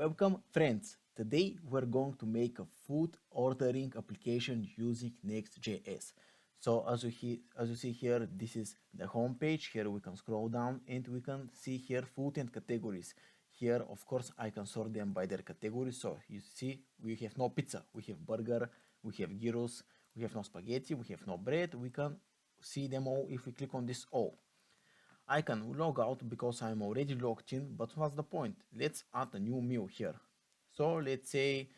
Welcome friends! Today we're going to make a food ordering application using Next.js. So as you see here, this is the home page. Here we can scroll down and we can see here food and categories. Here of course I can sort them by their categories. So you see we have no pizza, we have burger, we have gyros, we have no spaghetti, we have no bread. We can see them all if we click on this all. I can log out because I'm already logged in, but what's the point? Let's add a new meal here. So let's say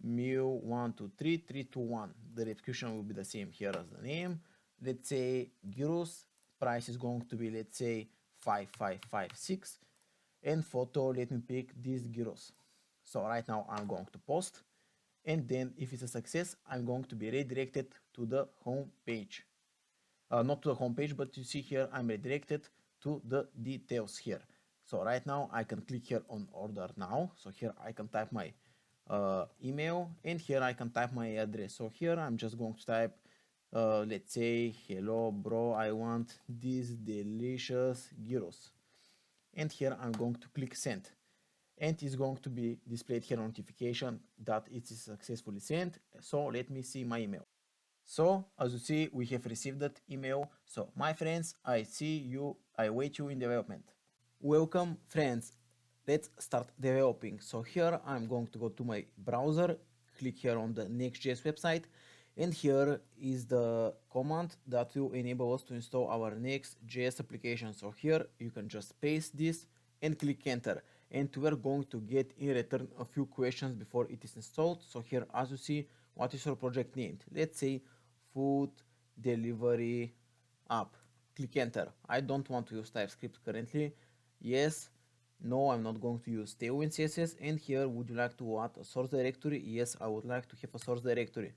meal 1, 2, 3, 3, 2, 1. The execution will be the same here as the name. Let's say gyros, price is going to be, let's say 5556. And photo, let me pick these gyros. So right now I'm going to post. And then if it's a success, I'm going to be redirected to the home page. Not to the home page, but you see here I'm redirected to the details here. So right now I can click here on order now. So here I can type my email and here I can type my address. So here I'm just going to type let's say hello bro, I want these delicious gyros, and here I'm going to click send, and it's going to be displayed here notification that it is successfully sent. So let me see my email. So as you see, we have received that email. So my friends, I see you, I wait you in development. Welcome friends, let's start developing. So here I'm going to go to my browser, click here on the Next.js website, and here is the command that will enable us to install our Next.js application. So here you can just paste this and click enter, and we're going to get in return a few questions before it is installed. So here as you see, what is your project named? Let's say food delivery app. Click enter. I don't want to use TypeScript currently. Yes. No, I'm not going to use Tailwind CSS. And here, would you like to add a source directory? Yes, I would like to have a source directory.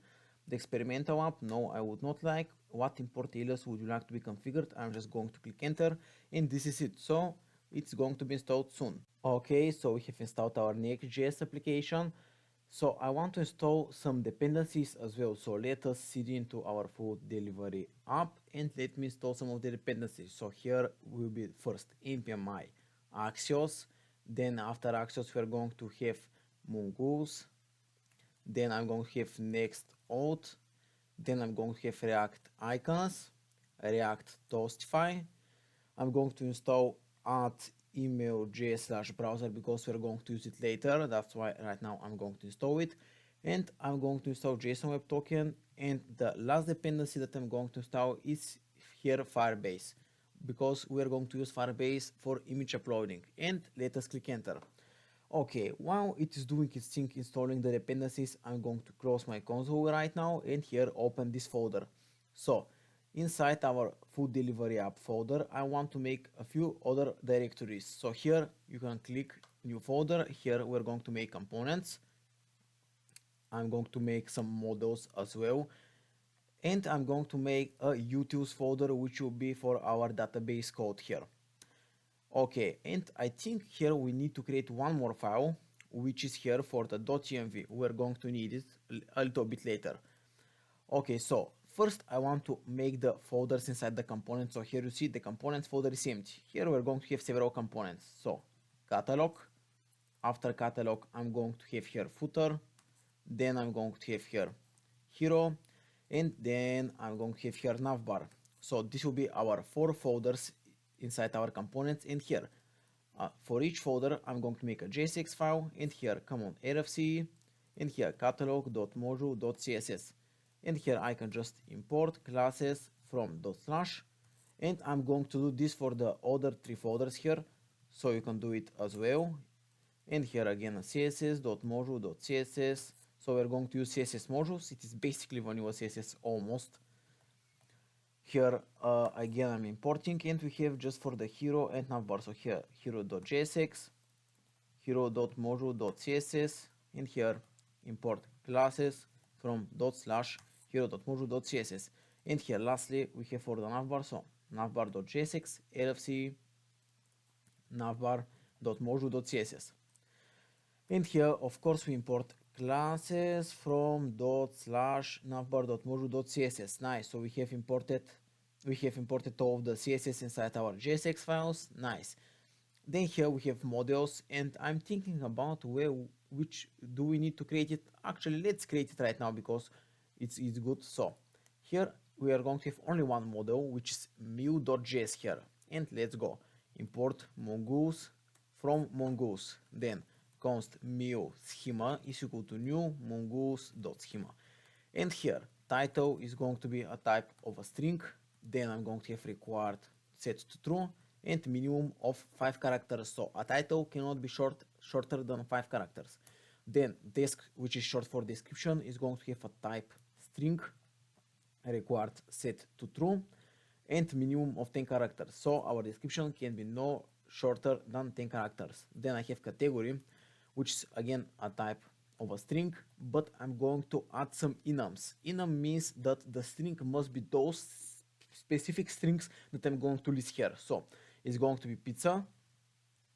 The experimental app? No, I would not like. What import alias would you like to be configured? I'm just going to click enter, and this is it. So it's going to be installed soon. Okay, so we have installed our Next.js application. So I want to install some dependencies as well. So let us sit into our food delivery app and let me install some of the dependencies. So here will be first npm my Axios. Then after Axios we're going to have Mongoose. Then I'm going to have Next.auth. Then I'm going to have React icons, React Toastify. I'm going to install add email.js/browser because we're going to use it later. That's why right now I'm going to install it. And I'm going to install JSON Web Token. And the last dependency that I'm going to install is here Firebase, because we're going to use Firebase for image uploading. And let us click enter. Okay, while it is doing its thing installing the dependencies, I'm going to close my console right now and here open this folder. So inside our food delivery app folder, I want to make a few other directories. So here you can click new folder. Here we're going to make components. I'm going to make some models as well. And I'm going to make a utils folder, which will be for our database code here. Okay, and I think here we need to create one more file, which is here for the .env. We're going to need it a little bit later. Okay, so first I want to make the folders inside the component. So here you see the components folder is empty. Here we're going to have several components. So catalog. After catalog, I'm going to have here footer. Then I'm going to have here hero. And then I'm going to have here navbar. So this will be our 4 folders inside our components. And here for each folder I'm going to make a JSX file, and here come on rfc, and here catalog.module.css, and here I can just import classes from /, and I'm going to do this for the other 3 folders here, so you can do it as well. And here again css.module.css. So we're going to use CSS modules. It is basically vanilla CSS almost. Here again I'm importing, and we have just for the hero and navbar. So here hero.jsx, hero.module.css, and here import classes from /hero.module.css. And here lastly we have for the navbar, so navbar.jsx, rfc, navbar.module.css. And here of course we import classes from /navbar.module.css. Nice. So we have imported all of the CSS inside our JSX files. Nice. Then here we have models, and I'm thinking about which do we need to create it. Actually, let's create it right now because it's good. So here we are going to have only one model, which is mu.js here, and let's go import mongoose from mongoose. Then const mu schema is equal to new mongoose.schema, and here title is going to be a type of a string. Then I'm going to have required set to true and minimum of 5 characters, so a title cannot be shorter than 5 characters. Then desk, which is short for description, is going to have a type string required set to true and minimum of 10 characters, so our description can be no shorter than 10 characters. Then I have category, which is again a type of a string, but I'm going to add some enums. Enum means that the string must be those specific strings that I'm going to list here. So it's going to be pizza,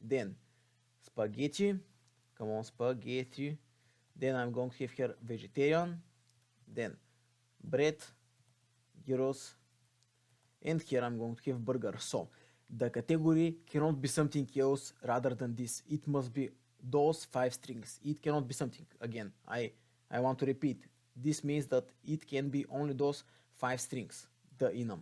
then spaghetti, come on, spaghetti, then I'm going to have here vegetarian, then bread, gyros, and here I'm going to have burger. So the category cannot be something else rather than this. It must be those 5 strings. It cannot be something. Again, I want to repeat. This means that it can be only those 5 strings, the enum.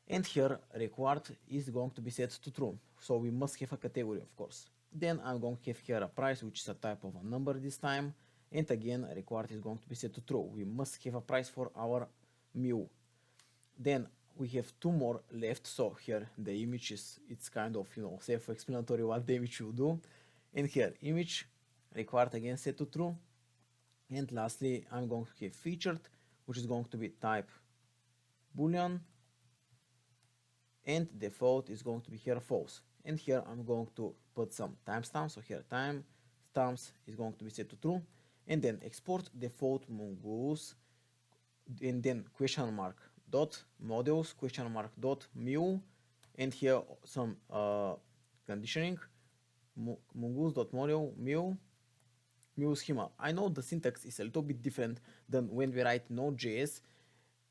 And here required is going to be set to true. So we must have a category, of course. Then I'm going to have here a price, which is a type of a number this time. And again, required is going to be set to true. We must have a price for our mu. Then we have 2 more left. So here the image is, it's kind of, self-explanatory what the image will do. And here image required again set to true. And lastly, I'm going to have featured, which is going to be type boolean, and default is going to be here false. And here I'm going to put some timestamps. So here timestamps is going to be set to true, and then export default mongoose, and then question mark dot models question mark dot mu, and here some conditioning mongoose dot model mu schema. I know the syntax is a little bit different than when we write Node.js,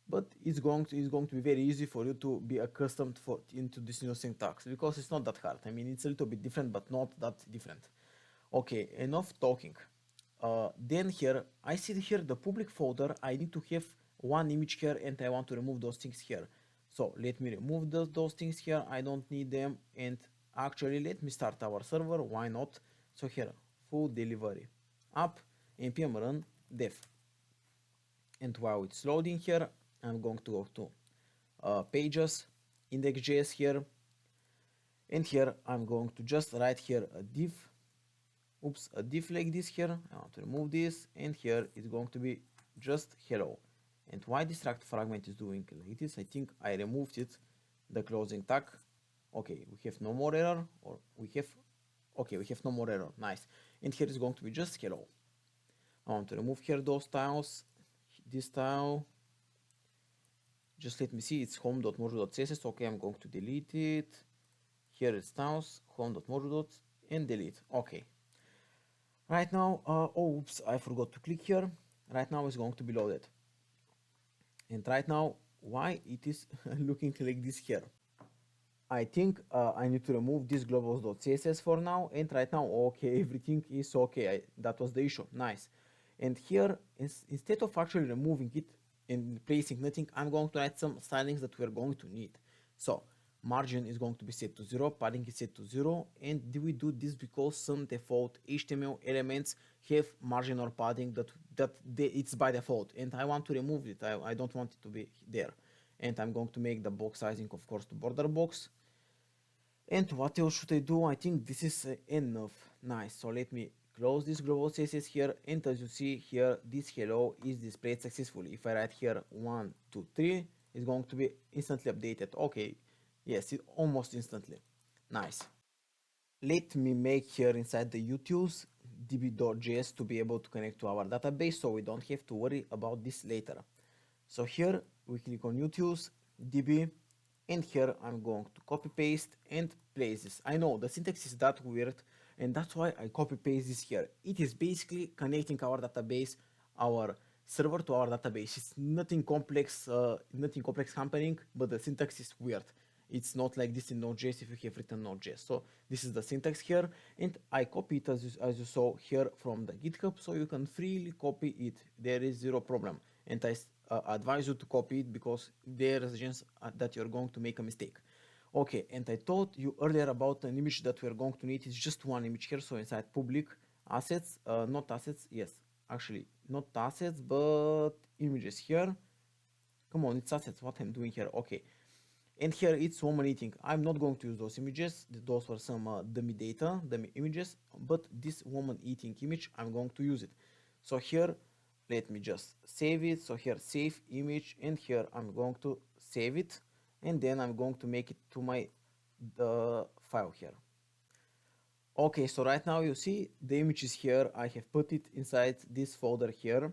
but it's going to be very easy for you to be accustomed into this new syntax because it's not that hard. I mean, it's a little bit different, but not that different. Okay, enough talking. Then here I see here the public folder. I need to have one image here, and I want to remove those things here. So let me remove those things here. I don't need them. And actually, let me start our server. Why not? So here, full delivery app npm run dev. And while it's loading here, I'm going to go to pages, index.js here, and here I'm going to just write here a div, a div like this here. I want to remove this, and here it's going to be just hello. And why this struct fragment is doing like this, I think I removed it, the closing tag. Okay, we have no more error, or we have no more error, nice. And here is going to be just hello. I want to remove here those styles, this style. Just let me see, it's home.module.css. Okay, I'm going to delete it. Here it's styles, home.module. And delete. Okay. Right now, oops, I forgot to click here. Right now it's going to be loaded. And right now, why it is looking like this here? I think I need to remove this globals.css for now. And right now, okay, everything is okay. That was the issue. Nice. And here, instead of actually removing it and replacing nothing, I'm going to write some stylings that we're going to need. So margin is going to be set to 0, padding is set to 0, and we do this because some default HTML elements have margin or padding it's by default, and I want to remove it. I don't want it to be there. And I'm going to make the box sizing, of course, to border box. And what else should I do? I think this is enough. Nice. So let me close this global CSS here, and as you see here, this hello is displayed successfully. If I write here 1, 2, 3, it's going to be instantly updated. Okay, yes, almost instantly. Nice. Let me make here inside the utils db.js to be able to connect to our database, so we don't have to worry about this later. So here we click on utils db, and here I'm going to copy paste and place this. I know the syntax is that weird, and that's why I copy paste this here. It is basically connecting our database, our server to our database. It's nothing complex happening, but the syntax is weird. It's not like this in Node.js if you have written Node.js. So this is the syntax here, and I copy it as you saw here from the GitHub, so you can freely copy it. There is zero problem, and I advise you to copy it because there is a chance that you're going to make a mistake. Okay, and I told you earlier about an image that we're going to need. It's just one image here, so inside public assets, not assets, yes, actually not assets, but images here. Come on, it's assets, what I'm doing here, okay. And here it's woman eating. I'm not going to use those images, those were some dummy data, dummy images, but this woman eating image, I'm going to use it. So here, let me just save it. So here, save image, and here I'm going to save it, and then I'm going to make it to my file here. Okay, so right now you see the image is here. I have put it inside this folder here.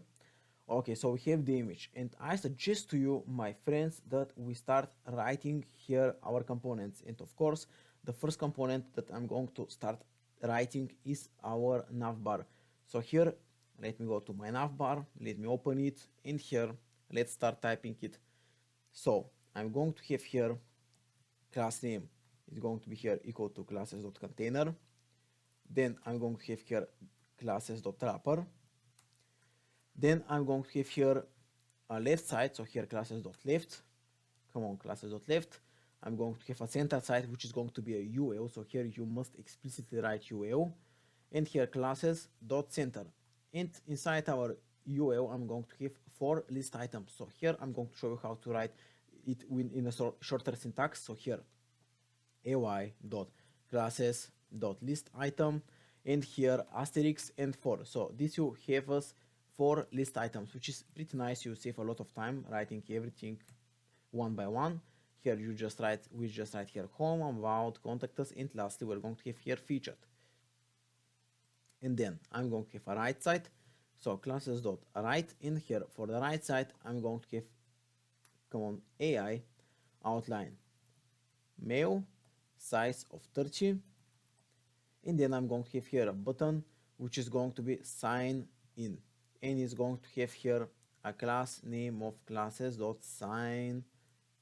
Okay, so we have the image, and I suggest to you, my friends, that we start writing here our components. And of course, the first component that I'm going to start writing is our navbar. So here, let me go to my navbar, let me open it, and here, let's start typing it. So I'm going to have here class name is going to be here equal to classes.container. Then I'm going to have here classes.wrapper. Then I'm going to have here a left side, so here classes.left. Come on, classes.left. I'm going to have a center side, which is going to be a UL, so here you must explicitly write UL. And here classes.center. And inside our UL, I'm going to have 4 list items. So here I'm going to show you how to write it in a shorter syntax. So here ay.classes.list item, and here asterisk and 4. So this you have us 4 list items, which is pretty nice. You save a lot of time writing everything one by one. Here we just write here home, about, contact us, and lastly we're going to have here featured. And then I'm going to have a right side, so classes.right. In here for the right side I'm going to have, come on, AI outline male, size of 30, and then I'm going to have here a button which is going to be sign in, and is going to have here a class name of classes.sign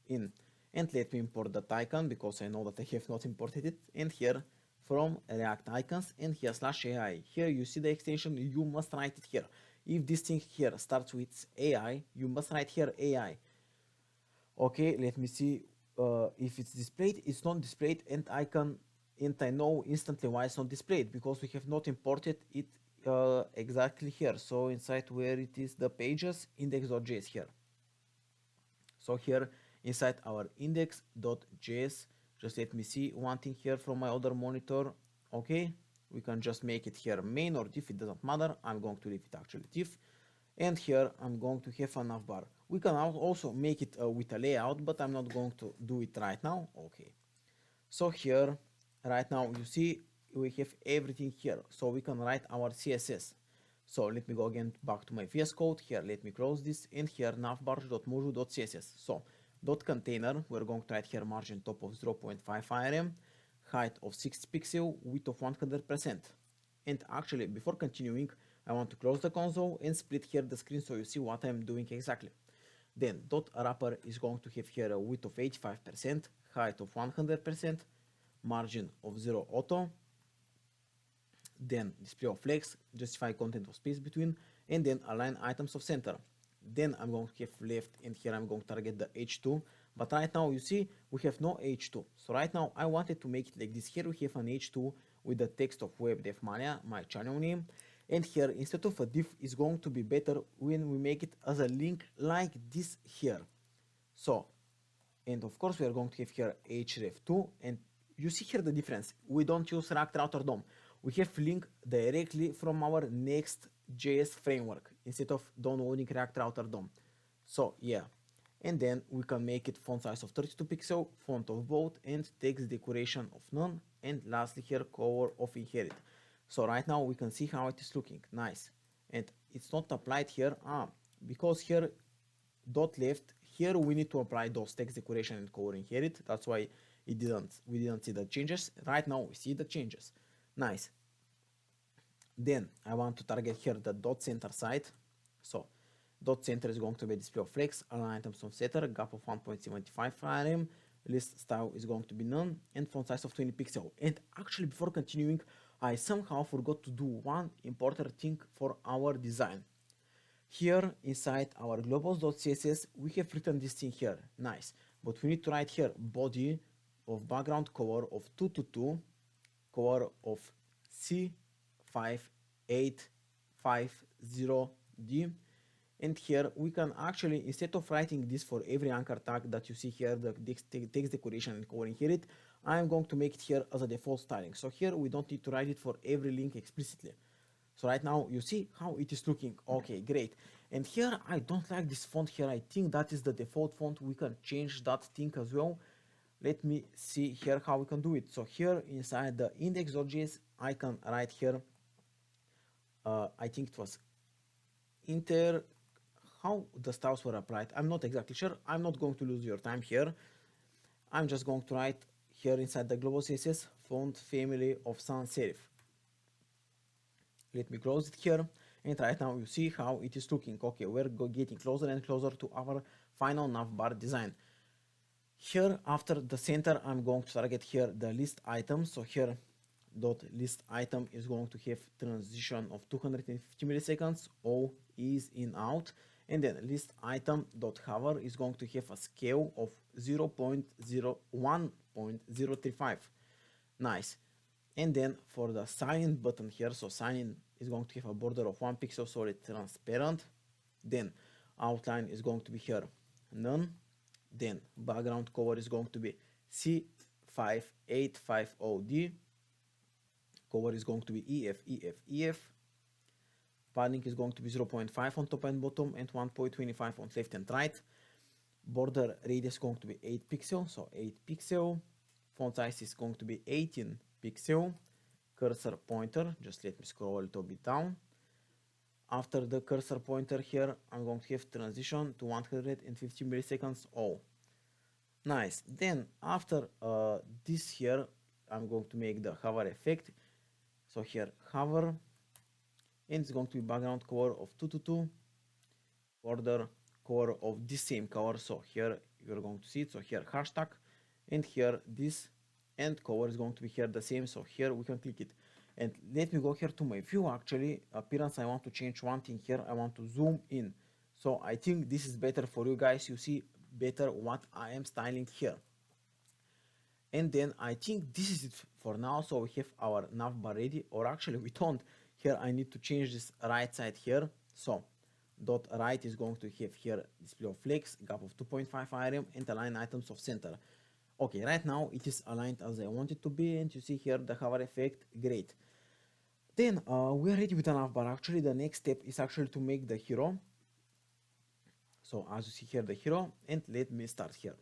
in. And let me import that icon because I know that I have not imported it. And here from react icons, and here /ai. Here you see the extension, you must write it here. If this thing here starts with AI, you must write here AI. Okay, let me see if it's displayed. It's not displayed, and I know instantly why it's not displayed, because we have not imported it exactly here. So inside where it is the pages, index.js here. So here inside our index.js, just let me see one thing here from my other monitor. Okay, we can just make it here main or diff, it doesn't matter. I'm going to leave it actually diff. And here I'm going to have a navbar. We can also make it with a layout, but I'm not going to do it right now. Okay, so here right now you see we have everything here, so we can write our CSS. So let me go again back to my VS Code. Here let me close this, and here navbar.moju.css. So .container, we're going to write here margin top of 0.5 rm, height of 60 pixel, width of 100%. And actually, before continuing, I want to close the console and split here the screen so you see what I'm doing exactly. Then .wrapper is going to have here a width of 85%, height of 100%, margin of 0 auto, then display of flex, justify content of space between, and then align items of center. Then I'm going to have left, and here I'm going to target the H2, but right now you see we have no H2. So right now I wanted to make it like this. Here we have an H2 with the text of web dev mania, my channel name, and here instead of a div is going to be better when we make it as a link like this here. So, and of course we are going to have here href2, and you see here the difference. We don't use React Router DOM. We have link directly from our Next.js framework instead of downloading React Router DOM. So yeah, and then we can make it font size of 32 pixel, font of bold, and text decoration of none, and lastly here color of inherit. So right now we can see how it is looking nice, and it's not applied here because here dot left, here we need to apply those text decoration and color inherit. That's why we didn't see the changes. Right now we see the changes. Nice. Then I want to target here the dot center side. So dot center is going to be display of flex, align items of center, gap of 1.75 rm, list style is going to be none, and font size of 20 pixel. And actually, before continuing, I somehow forgot to do one important thing for our design. Here inside our globals.css, we have written this thing here, nice, but we need to write here body of background color of 222, color of C5850D, and here we can actually, instead of writing this for every anchor tag that you see here, the text decoration and coloring here, I'm going to make it here as a default styling. So here we don't need to write it for every link explicitly. So right now you see how it is looking. Okay, great. And here I don't like this font here. I think that is the default font. We can change that thing as well. Let me see here how we can do it. So here inside the index.js, I can write here, I think it was inter, how the styles were applied. I'm not exactly sure. I'm not going to lose your time here. I'm just going to write here inside the global CSS font family of sans serif. Let me close it here, and right now you see how it is looking. Okay, we're getting closer and closer to our final navbar design. Here after the center, I'm going to target here the list item. So here dot list item is going to have transition of 250 milliseconds, O is in out, and then list item dot hover is going to have a scale of 0.01.035. Nice. And then for the sign in button here, so sign in is going to have a border of 1 pixel, so it's transparent. Then outline is going to be here none. Then background color is going to be C5850D. Color is going to be EF. Padding is going to be 0.5 on top and bottom and 1.25 on left and right. Border radius is going to be 8 pixel, so 8 pixel. Font size is going to be 18 pixel. Cursor pointer, just let me scroll a little bit down. After the cursor pointer here, I'm going to have transition to 150 milliseconds. Oh, nice. Then after this here, I'm going to make the hover effect. So here hover, and it's going to be background color of 222, border color of the same color. So here you're going to see it. So here hashtag, and here this, and color is going to be here the same. So here we can click it. And let me go here to my view. Actually, appearance, I want to change one thing here. I want to zoom in. So I think this is better for you guys. You see better what I am styling here. And then I think this is it for now. So we have our navbar ready, or actually we don't. Here I need to change this right side here. So dot right is going to have here display of flex, gap of 2.5 rm, and align items of center. Okay, right now it is aligned as I want it to be, and you see here the hover effect, great. Then we are ready with the navbar. Actually, the next step is actually to make the hero. So as you see here, the hero, and let me start here.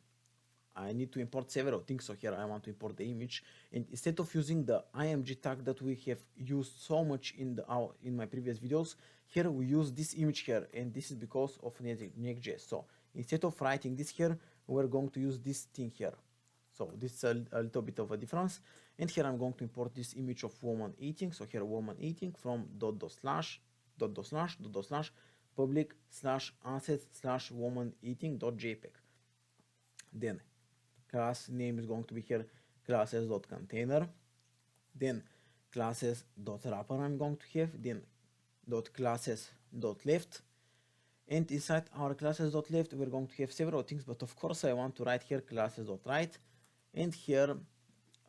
I need to import several things. So here I want to import the image, and instead of using the img tag that we have used so much in my previous videos, here we use this image here, and this is because of Next.js. So instead of writing this here, we're going to use this thing here. So this is a little bit of a difference. And here I'm going to import this image of woman eating. So here woman eating from public /assets/ woman eating.jpg. Then class name is going to be here classes.container. Then classes.wrapper I'm going to have. Then .classes.left. And inside our classes.left, we're going to have several things, but of course I want to write here classes.right. And here,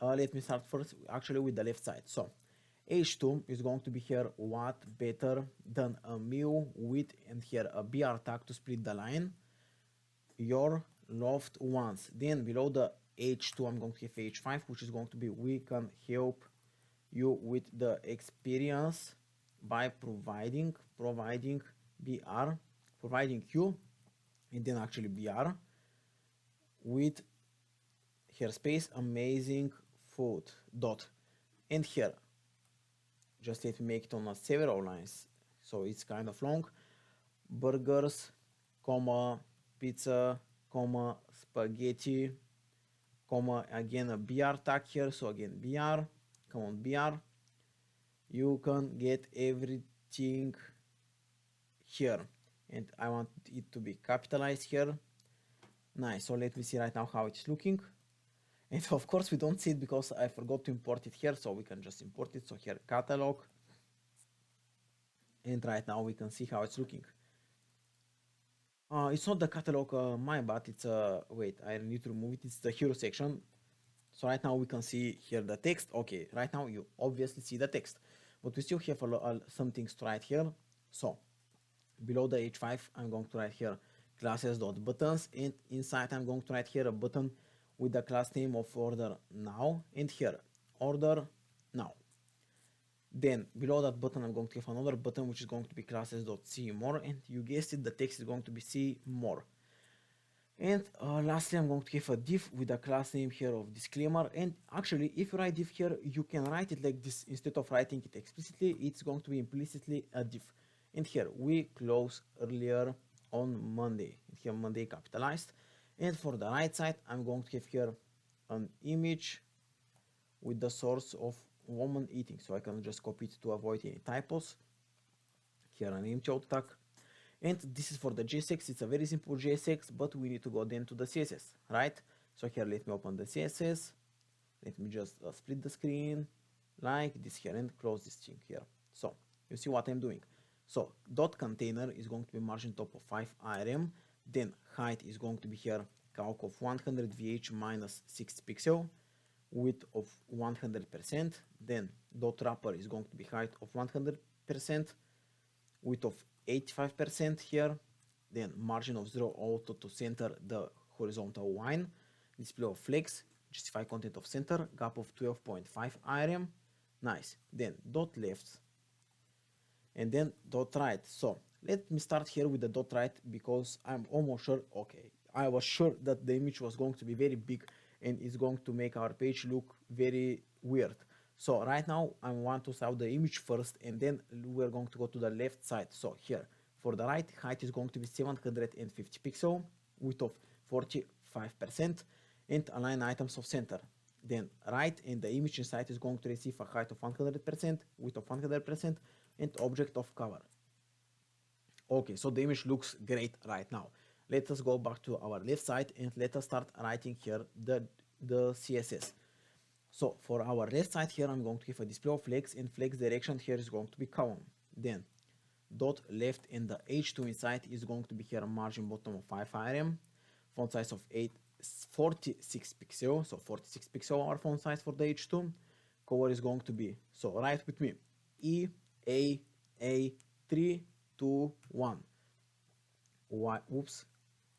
let me start first actually with the left side. So h2 is going to be here what better than a meal with, and here a br tag to split the line, your loved ones. Then below the h2 I'm going to have h5, which is going to be we can help you with the experience by providing you, and then actually br with here space amazing food dot, and here just let me make it on several lines, so it's kind of long, burgers, comma, pizza, comma, spaghetti, comma, again a br tag here, so again br, come on br, you can get everything here, and I want it to be capitalized here. Nice. So let me see right now how it's looking. And of course we don't see it because I forgot to import it here, so we can just import it. So here catalog, and right now we can see how it's looking. It's not the catalog mine, but it's wait, I need to remove it. It's the hero section. So right now we can see here the text. Okay, right now you obviously see the text, but we still have some things to write here. So below the h5, I'm going to write here classes.buttons, and inside I'm going to write here a button with the class name of order now, and here order now. Then below that button, I'm going to have another button which is going to be classes.see more, and you guessed it, the text is going to be see more. And lastly, I'm going to have a div with a class name here of disclaimer. And actually, if you write div here, you can write it like this. Instead of writing it explicitly, it's going to be implicitly a div. And here we close earlier on Monday. And here Monday capitalized. And for the right side, I'm going to have here an image with the source of woman eating. So I can just copy it to avoid any typos. Here an empty alt tag. And this is for the JSX. It's a very simple JSX, but we need to go then to the CSS, right? So here, let me open the CSS. Let me just split the screen like this here and close this thing here. So you see what I'm doing. So dot container is going to be margin top of 5 IRM. Then height is going to be here calc of 100 VH minus 60 pixel, width of 100%. Then dot wrapper is going to be height of 100%, width of 85% here. Then margin of 0 auto to center the horizontal line. Display of flex, justify content of center, gap of 12.5 IRM. Nice. Then dot left and then dot right. So let me start here with the dot right because I'm almost sure, okay, I was sure that the image was going to be very big and it's going to make our page look very weird. So right now I want to start the image first, and then we're going to go to the left side. So here for the right, height is going to be 750 pixel, width of 45%, and align items of center. Then right, and the image inside is going to receive a height of 100%, width of 100%, and object of cover. Okay, so the image looks great right now. Let us go back to our left side and let us start writing here the CSS. So for our left side here, I'm going to have a display of flex, and flex direction here is going to be column. Then dot left, and the h2 inside is going to be here margin bottom of 5 IRM, font size of 46 pixel, so 46 pixel our font size for the h2. Color is going to be, so write with me, EAA 3 2 1.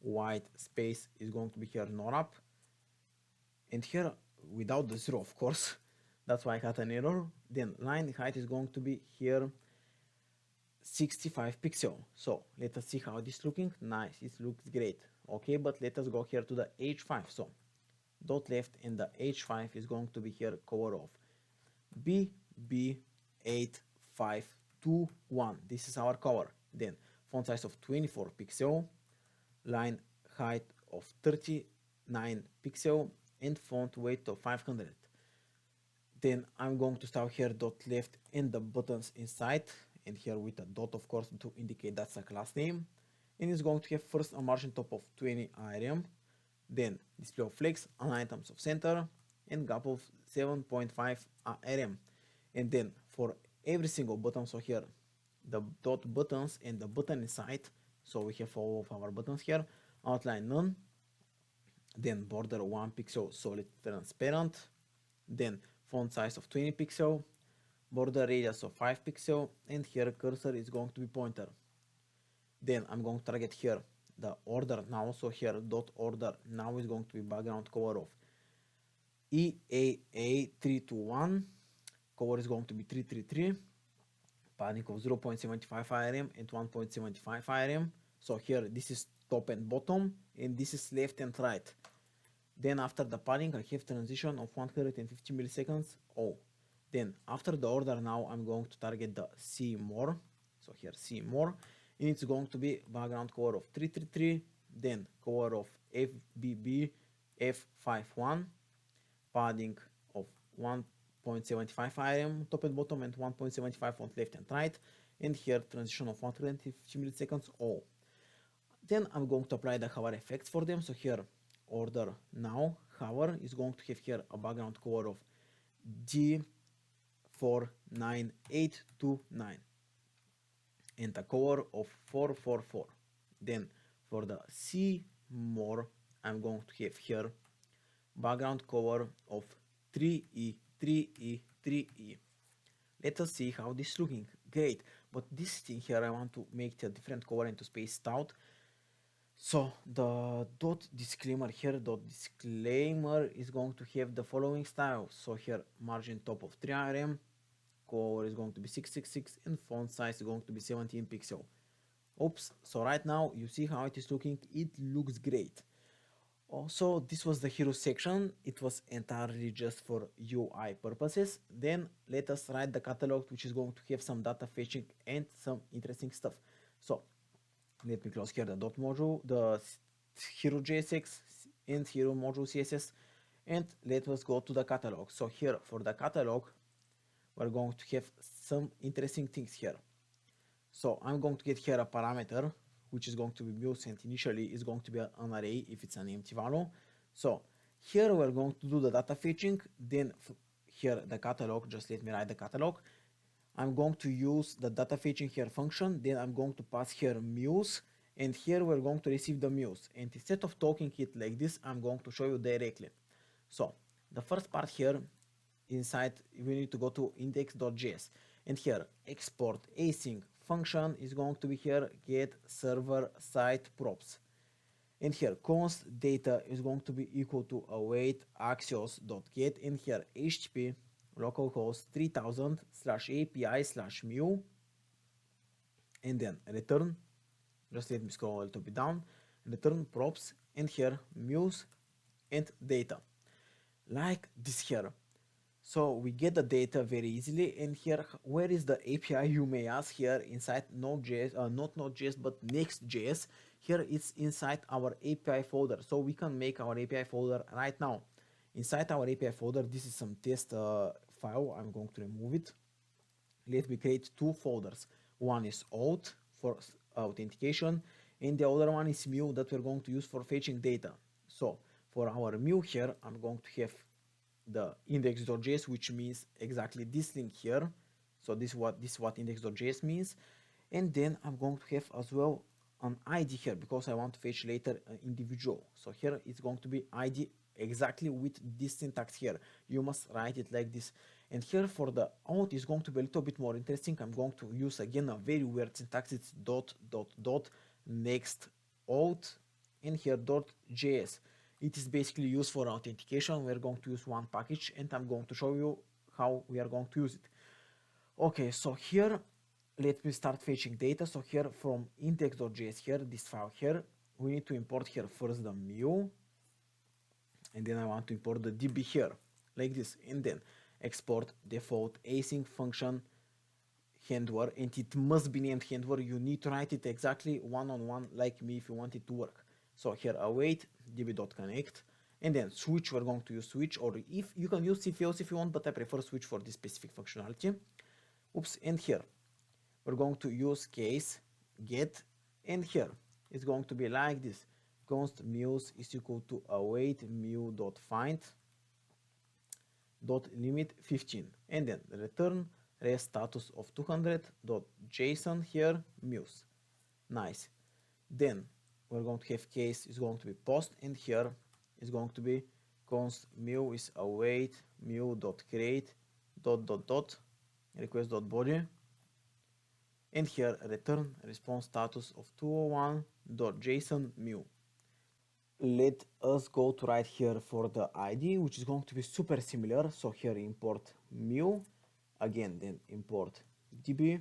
White space is going to be here norap, and here without the 0, of course, that's why I had an error. Then line height is going to be here 65 pixel. So let us see how this is looking. Nice, it looks great. Okay, but let us go here to the h5. So dot left, and the h5 is going to be here color of BB8521. This is our color. Then font size of 24 pixel, line height of 39 pixel, and font weight of 500. Then I'm going to start here dot left and the buttons inside, and here with a dot, of course, to indicate that's a class name. And it's going to have first a margin top of 20 IRM, then display of flex, align items of center, and gap of 7.5 IRM. And then for every single button, so here the dot buttons and the button inside, so we have all of our buttons here, outline none, then border 1 pixel solid transparent, then font size of 20 pixel, border radius of 5 pixel, and here cursor is going to be pointer. Then I'm going to target here the order now, so here dot order now is going to be background color of EAA321, color is going to be 333, padding of 0.75 IRM and 1.75 IRM. So here this is top and bottom, and this is left and right. Then after the padding I have transition of 150 milliseconds. Oh, then after the order now I'm going to target the see more. So here see more, and it's going to be background color of 333, then color of FBB F51, padding of 1.75 IRM top and bottom, and 1.75 on left and right, and here transition of 150 milliseconds. Oh, then I'm going to apply the hover effects for them. So here order now. However, is going to have here a background color of D49829 and a color of 444. Then for the C more, I'm going to have here background color of 3E, 3E, 3E. Let us see how this is looking. Great, but this thing here I want to make a different color and to space it out. So the dot disclaimer here, dot disclaimer is going to have the following style. So here margin top of 3rm, color is going to be 666 and font size is going to be 17 pixel. Oops, so right now you see how it is looking, it looks great. Also, this was the hero section, it was entirely just for UI purposes. Then let us write the catalog, which is going to have some data fetching and some interesting stuff. So let me close here the dot module, the hero JSX and hero module CSS, and let us go to the catalog. So here for the catalog, we're going to have some interesting things here. So I'm going to get here a parameter, which is going to be muse, and initially is going to be an array if it's an empty value. So here we're going to do the data fetching, then here the catalog, just let me write the catalog. I'm going to use the data fetching here function, then I'm going to pass here muse, and here we're going to receive the muse. And instead of talking it like this, I'm going to show you directly. So the first part here, inside we need to go to index.js, and here export async function is going to be here get server side props, and here const data is going to be equal to await axios.get, and here http localhost 3000/api/mu, and then return, just let me scroll a little bit down, return props, and here muse and data, like this here. So we get the data very easily, and here where is the API, you may ask? Here inside Node.js, not Node.js but Next.js. Here it's inside our API folder, so we can make our API folder right now. Inside our API folder, this is some test file, I'm going to remove it. Let me create two folders. One is auth for authentication, and the other one is mu that we're going to use for fetching data. So for our mu here, I'm going to have the index.js, which means exactly this link here. So this is what index.js means. And then I'm going to have as well an ID here, because I want to fetch later an individual. So here it's going to be ID exactly with this syntax here. You must write it like this. And here for the auth is going to be a little bit more interesting. I'm going to use again a very weird syntax. It's next auth, and here .js. It is basically used for authentication. We're going to use one package, and I'm going to show you how we are going to use it. Okay, so here let me start fetching data. So here from index.js here, this file here, we need to import here first the mu, and then I want to import the db here like this, and then export default async function handler, and it must be named handler. You need to write it exactly one-on-one like me if you want it to work. So here await db.connect, and then switch, we're going to use switch, or if you can use cfos if you want, but I prefer switch for this specific functionality. Oops, and here we're going to use case get, and here it's going to be like this, const muse is equal to await mu.find dot limit 15, and then return rest status of 200.json here muse. Nice. Then we're going to have case is going to be post, and here is going to be const mu is await mu.create dot request dot body, and here return response status of 201.json mu. Let us go to right here for the ID, which is going to be super similar. So here import mu again, then import db,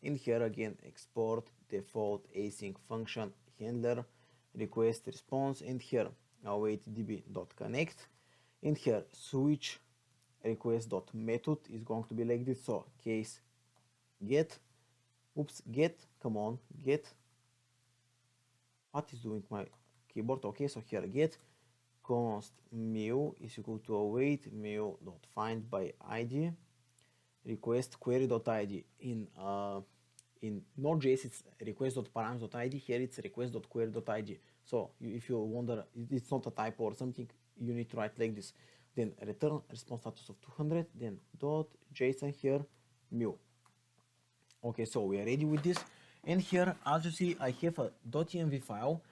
and here again export default async function handler request response, and here await db.connect, and here switch request.method is going to be like this. So case get, oops, get, come on, get, what is doing my keyboard? Okay, so here get const mu is equal to await mu.find by id request query.id in in Node.js it's request.params.id, here it's request.query.id. So if you wonder it's not a typo or something, you need to write like this. Then return response status of 200, then dot JSON here, mu. Okay, so we are ready with this. And here, as you see, I have a .env file.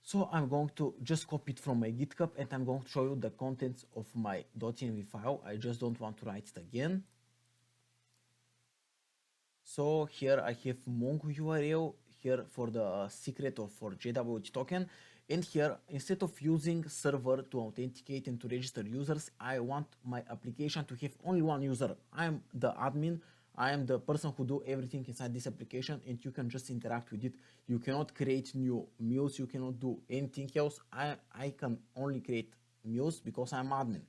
So I'm going to just copy it from my GitHub and I'm going to show you the contents of my .env file. I just don't want to write it again. So here I have Mongo URL here for the secret or for JWT token. And here, instead of using server to authenticate and to register users, I want my application to have only one user. I'm the admin. I am the person who do everything inside this application and you can just interact with it. You cannot create new mules. You cannot do anything else. I can only create mules because I'm admin.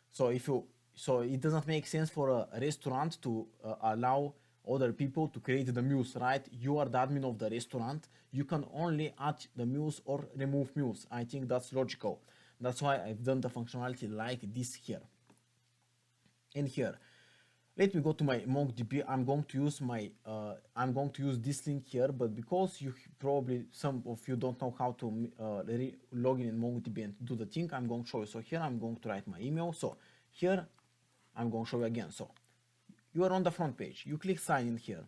So it doesn't make sense for a restaurant to allow other people to create the mules, right? You are the admin of the restaurant. You can only add the mules or remove mules. I think that's logical. That's why I've done the functionality like this here. And here, let me go to my MongoDB. I'm going to use this link here, but because you probably some of you don't know how to log in MongoDB and do the thing, I'm going to show you. So here I'm going to write my email. So here I'm going to show you again. So you are on the front page. You click sign in here.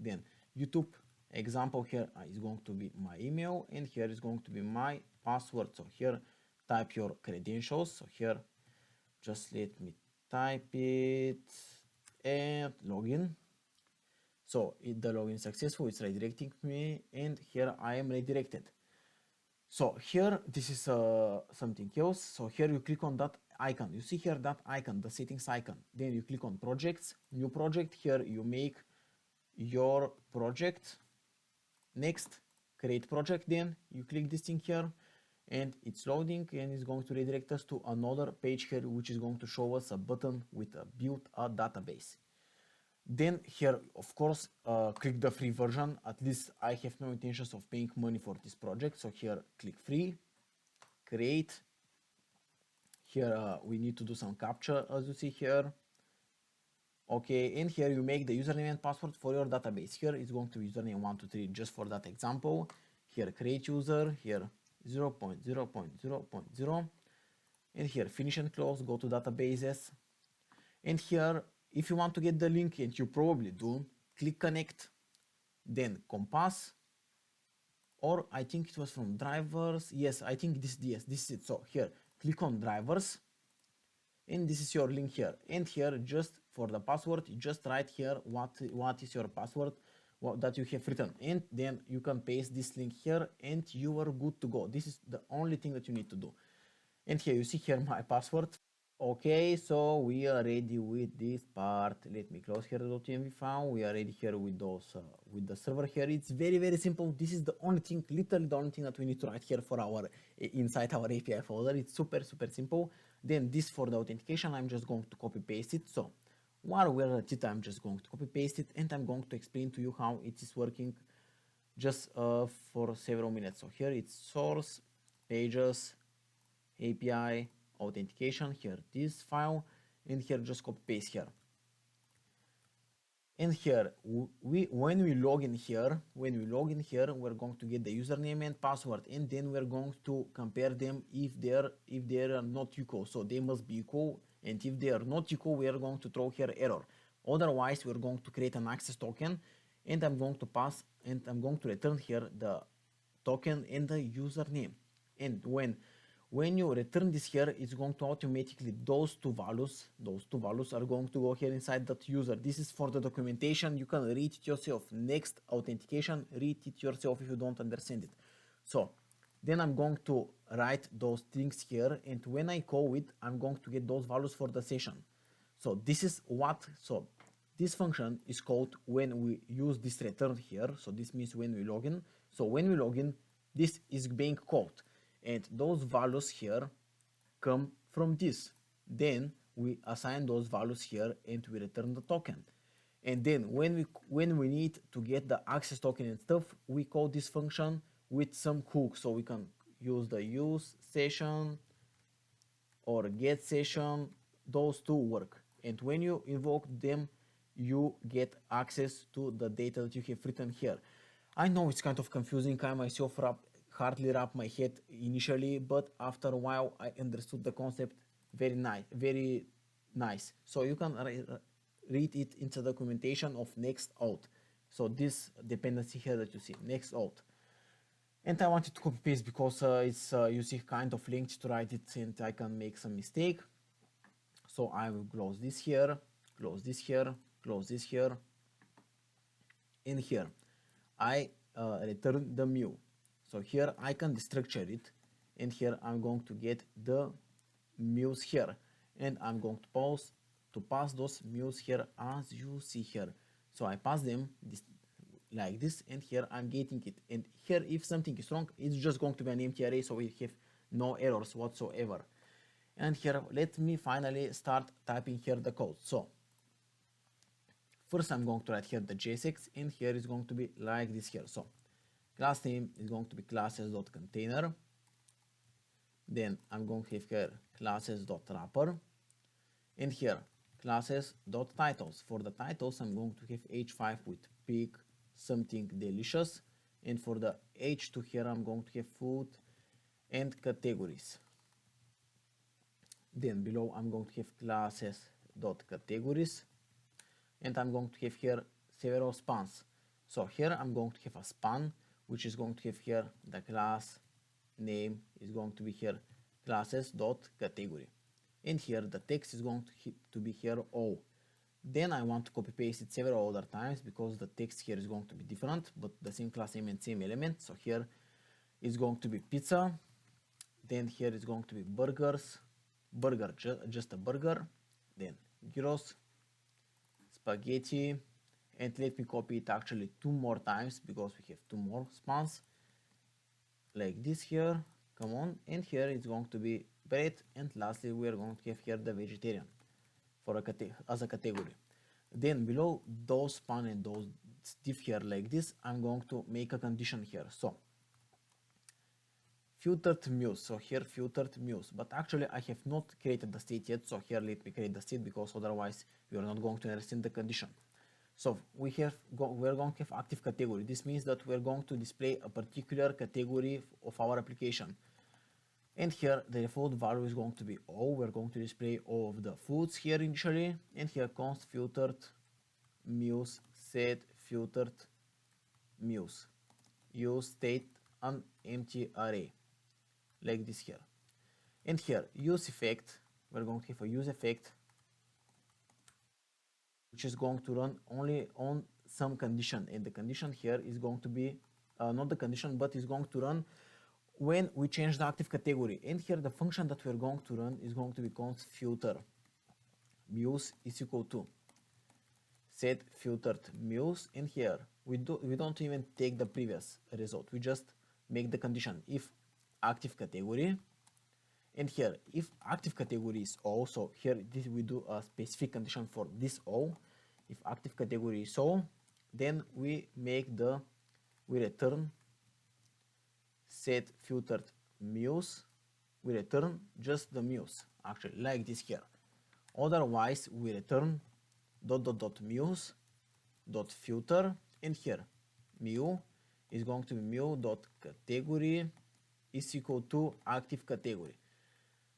Then YouTube example here is going to be my email, and here is going to be my password. So here type your credentials. So here just let me type it and login. So if the login is successful, it's redirecting me, and here I am redirected. So here this is something else. So here you click on that icon. You see here that icon, the settings icon. Then you click on projects, new project. Here you make your project. Next, create project. Then you click this thing here and it's loading and it's going to redirect us to another page here, which is going to show us a button with a build a database. Then here, of course, click the free version. At least I have no intentions of paying money for this project. So here, click free, create. Here we need to do some captcha, as you see here. Okay, and here you make the username and password for your database. Here it's going to be username 123 just for that example. Here create user, here 0.0.0.0, and here finish and close, go to databases. And here, if you want to get the link, and you probably do, click connect, then compass, or I think it was from drivers. Yes, I think this is it. So here, click on drivers, and this is your link here. And here, just for the password, you just write here what is your password that you have written, and then you can paste this link here, and you are good to go. This is the only thing that you need to do. And here you see here my password. Okay, so we are ready with this part. Let me close here the .env file. We are ready here with those with the server here. It's very simple. This is the only thing, literally the only thing that we need to write here for our inside our API folder. It's super simple. Then this for the authentication, I'm just going to copy paste it. So while we're at it, I'm just going to copy paste it, and I'm going to explain to you how it is working just for several minutes. So here it's source, pages, API, authentication, here this file, and here just copy paste here. And here when we log in here, we're going to get the username and password, and then we're going to compare them if they are not equal. So they must be equal, and if they are not equal, we are going to throw here error. Otherwise, we're going to create an access token, and I'm going to return here the token and the username. And when you return this here, it's going to automatically those two values are going to go here inside that user. This is for the documentation. You can read it yourself. Next authentication, read it yourself if you don't understand it. So then I'm going to write those things here, and when I call it, I'm going to get those values for the session. So this function is called when we use this return here. So this means when we log in. So when we log in, this is being called, and those values here come from this. Then we assign those values here and we return the token. And then when we need to get the access token and stuff, we call this function with some hook. So we can use the use session or get session. Those two work. And when you invoke them, you get access to the data that you have written here. I know it's kind of confusing. I myself hardly wrap my head initially, but after a while I understood the concept very nice, very nice. So you can read it into the documentation of Next.js. So this dependency here that you see, Next.js. And I wanted to copy paste because it's you see kind of linked to write it and I can make some mistake. So I will close this here, close this here, close this here. In here I return the mu. So here I can destructure it, and here I'm going to get the mu's here, and I'm going to pass those mu's here as you see here. So I pass them like this, and here I'm getting it. And here if something is wrong, it's just going to be an empty array, so we have no errors whatsoever. And here let me finally start typing here the code. So first I'm going to write here the JSX, and here is going to be like this here. So class name is going to be classes.container. Then I'm going to have here classes.wrapper, and here classes.titles. For the titles I'm going to have h5 with pick something delicious, and for the h2 here I'm going to have food and categories. Then below I'm going to have classes.categories, and I'm going to have here several spans. So here I'm going to have a span which is going to have here the class name is going to be here classes.category, and here the text is going to be here all. Then I want to copy paste it several other times because the text here is going to be different, but the same class name and same element. So here is going to be pizza, then here is going to be burgers, just a burger, then gyros, spaghetti, and let me copy it actually 2 more times because we have 2 more spans like this here, come on, and here it's going to be bread, and lastly we are going to have here the vegetarian for as a category. Then below those span and those div here like this, I'm going to make a condition here. So filtered muse, so here filtered muse, but actually I have not created the state yet, so here let me create the state because otherwise we are not going to understand the condition. So we're going to have active category. This means that we're going to display a particular category of our application. And here the default value is going to be all. We're going to display all of the foods here initially. And here const filtered muse set filtered muse. Use state an empty array like this here. And here use effect, we're going to have a use effect which is going to run only on some condition, and the condition here is going to be not the condition, but is going to run when we change the active category. And here the function that we're going to run is going to be const filter muse is equal to set filtered muse, and here we don't even take the previous result, we just make the condition if active category, and here if active category is all, so here this we do a specific condition for this all. If active category is all, then we return set filtered muse, we return just the muse, actually like this here. Otherwise we return muse filter, and here mu is going to be mu.category is equal to active category.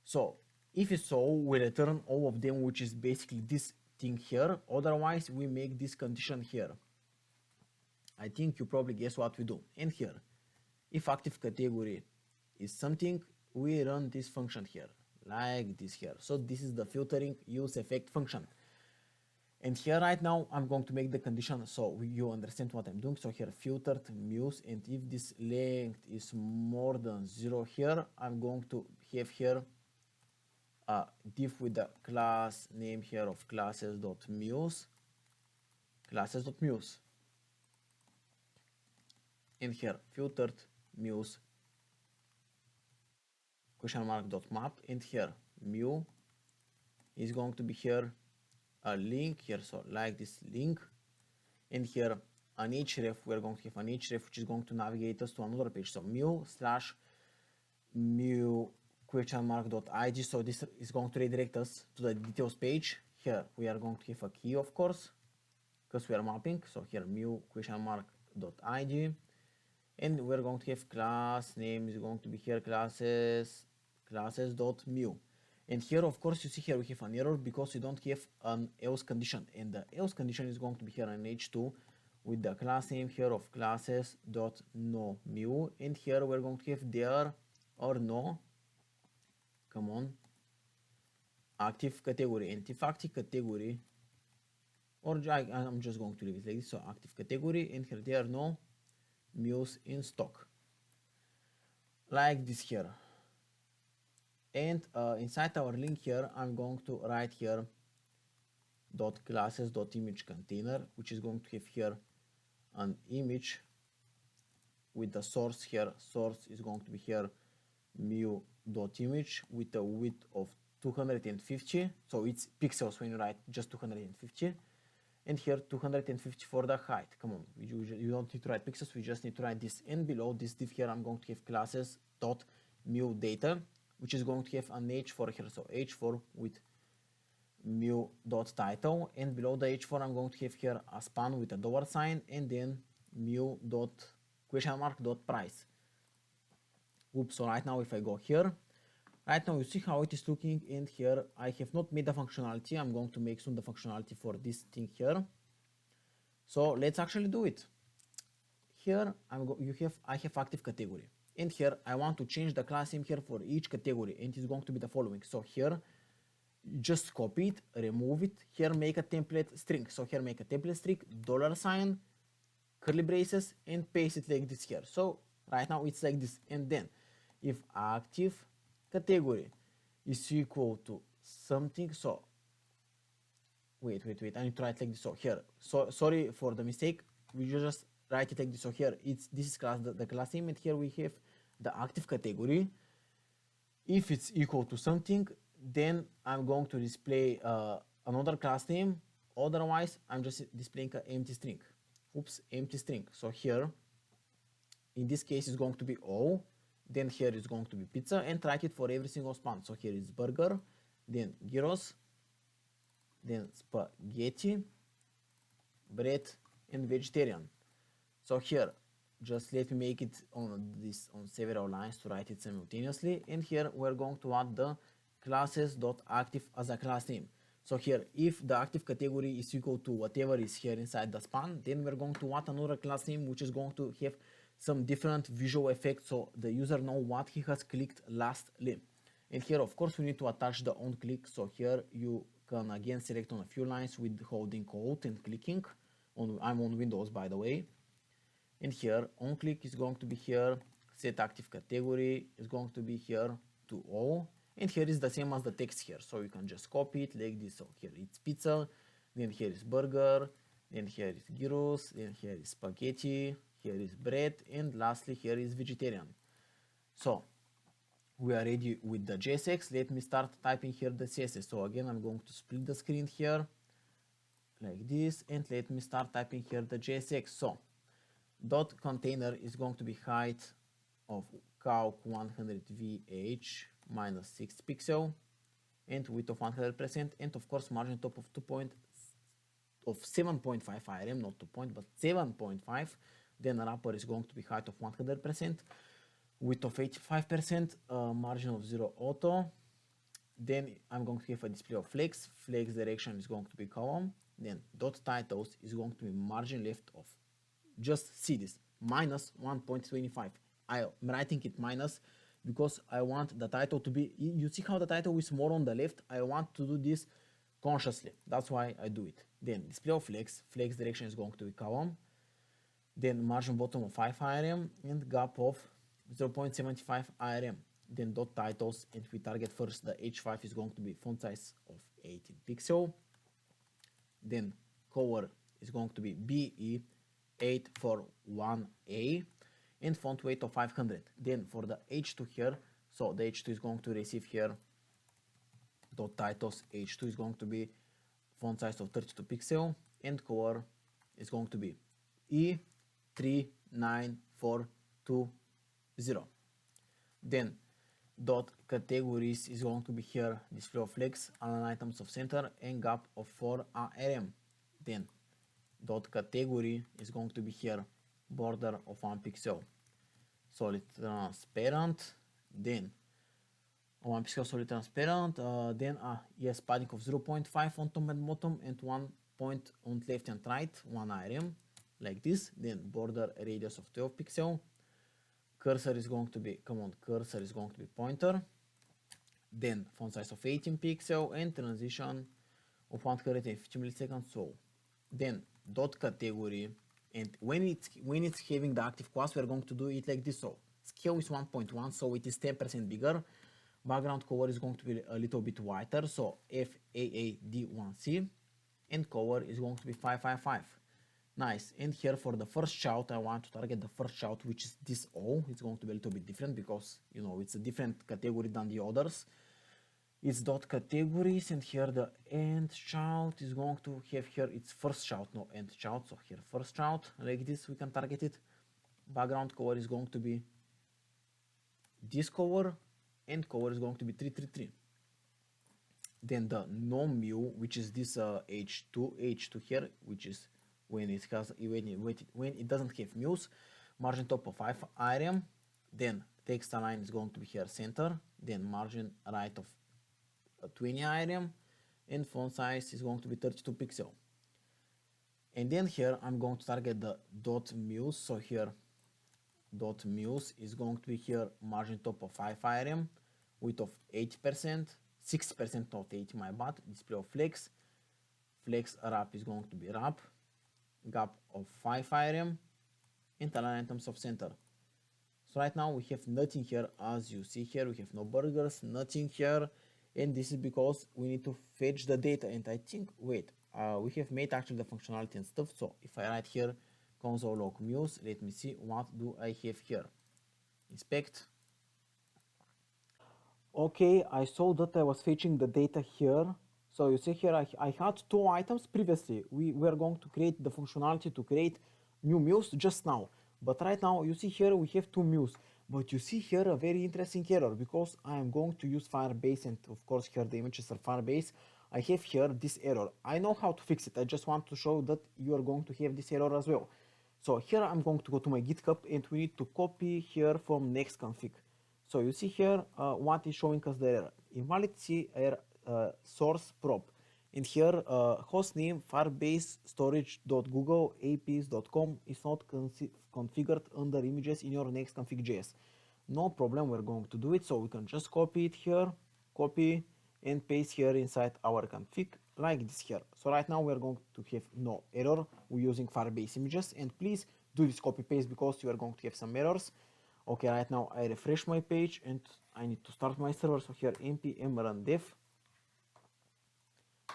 So if it's all, we return all of them, which is basically this thing here. Otherwise we make this condition here. I think you probably guess what we do. And here if active category is something, we run this function here like this here. So this is the filtering use effect function. And here right now I'm going to make the condition so you understand what I'm doing. So here filtered muse, and if this length is more than 0 here, I'm going to have here a div with the class name here of classes.muse, and here filtered muse (map), and here mu is going to be here a link here, so like this link, and here an href, we're going to have an href which is going to navigate us to another page. So mu (id), so this is going to redirect us to the details page. Here we are going to have a key, of course, because we are mapping. So here mu question mark dot id, and we're going to have class name is going to be here classes dot mu. And here, of course, you see here we have an error because we don't have an else condition, and the else condition is going to be here an h2 with the class name here of classes dot no mu, and here we're going to have there or no, come on, active category. And if active category, or I'm just going to leave it like this, so active category, and here there are no mules in stock, like this here. And inside our link here, I'm going to write here dot classes dot image container, which is going to have here an image with the source here. Source is going to be here mu dot image with a width of 250, so it's pixels when you write just 250, and here 250 for the height. Come on, you don't need to write pixels, we just need to write this. And below this div here, I'm going to have classes dot mu data, which is going to have an h4 here, so h4 with mu dot title, and below the h4 I'm going to have here a span with a dollar sign, and then mu dot question mark dot price. Oops, so right now if I go here, right now you see how it is looking, and here I have not made the functionality. I'm going to make soon the functionality for this thing here. So let's actually do it. Here I have active category, and here I want to change the class name here for each category, and it's going to be the following. So here just copy it, remove it, here make a template string. So here make a template string, dollar sign, curly braces, and paste it like this here. So right now it's like this. And then if active category is equal to something, so wait, I need to write like this. So here, so sorry for the mistake, we just write it like this. So here this is class the class name, and here we have the active category. If it's equal to something, then I'm going to display another class name. Otherwise, I'm just displaying an empty string. Oops, empty string. So here, in this case, it's going to be O. Then here is going to be pizza, and write it for every single span. So here is burger, then gyros, then spaghetti, bread, and vegetarian. So here, just let me make it on several lines to write it simultaneously. And here we're going to add the classes.active as a class name. So here, if the active category is equal to whatever is here inside the span, then we're going to add another class name, which is going to have some different visual effects, so the user know what he has clicked lastly. And here, of course, we need to attach the on click. So here you can again select on a few lines with holding Alt and clicking. I'm on Windows, by the way. And here, on click is going to be here, set active category is going to be here to all. And here is the same as the text here. So you can just copy it like this. So here it's pizza, then here is burger, then here is gyros, then here is spaghetti, here is bread, and lastly here is vegetarian. So we are ready with the JSX. Let me start typing here the CSS. So again, I'm going to split the screen here like this, and let me start typing here the JSX. So dot container is going to be height of calc 100 vh minus 6 pixel, and width of 100%, and of course margin top of 7.5 IRM, not 2 point, but 7.5. Then wrapper is going to be height of 100%, width of 85%, margin of 0 auto. Then I'm going to have a display of flex. Flex direction is going to be column. Then dot titles is going to be margin left of, just see this, minus 1.25. I'm writing it minus because I want the title to be, you see how the title is more on the left? I want to do this consciously. That's why I do it. Then display of flex. Flex direction is going to be column. Then margin bottom of 5 IRM and gap of 0.75 IRM. Then dot titles, and we target first the H5 is going to be font size of 18 pixel. Then color is going to be BE841A and font weight of 500. Then for the H2 here, so the H2 is going to receive here dot titles. H2 is going to be font size of 32 pixel, and color is going to be E39420. Then dot categories is going to be here display of flex, align items of center, and gap of 4 ARM. Then dot category is going to be here border of 1 pixel, solid transparent, then 1 pixel solid transparent, then yes, padding of 0.5 on top and bottom and 1 point on left and right, 1 item like this, then border radius of 12 pixel, cursor is going to be cursor is going to be pointer, then font size of 18 pixel and transition of 150 milliseconds. So then dot category, and when it's having the active class, we're going to do it like this. So scale is 1.1, so it is 10% bigger. Background color is going to be a little bit whiter, so FAAD1C, and color is going to be 555. Nice. And here for the first shout, I want to target the first shout, which is this O. It's going to be a little bit different because, you know, it's a different category than the others. It's dot categories, and here the end shout is going to have here its first shout, no end shout. So here first shout, like this, we can target it. Background color is going to be this color, and color is going to be 333. Then the non-mu, which is this H2 here, which is when it has when it doesn't have mules, margin top of 5 item, then text align is going to be here center, then margin right of 20 item, and font size is going to be 32 pixel. And then here I'm going to target the dot mules. So here dot mules is going to be here margin top of 5 item, width of 80%, 60% not 80, my bad, display of flex wrap is going to be wrap, gap of 5 item, and align items of center. So right now we have nothing here. As you see here, we have no burgers, nothing here, and this is because we need to fetch the data. And I think, wait, we have made actually the functionality and stuff. So if I write here console log mules, let me see what do I have here. Inspect. Okay, I saw that I was fetching the data here. So you see here, I had 2 items previously. We were going to create the functionality to create new mules just now. But right now, you see here, we have 2 mules. But you see here a very interesting error, because I am going to use Firebase, and of course here the images are Firebase. I have here this error. I know how to fix it. I just want to show that you are going to have this error as well. So here I'm going to go to my GitHub, and we need to copy here from next config. So you see here what is showing us the error. Invalid CR source prop. And here hostname firebase storage.googleaps.com is not configured under images in your next config.js. No problem, we're going to do it. So we can just copy it here, copy and paste here inside our config like this here. So right now we're going to have no error. We're using Firebase images, and please do this copy paste because you are going to have some errors. Okay, right now I refresh my page and I need to start my server. So here npm run dev.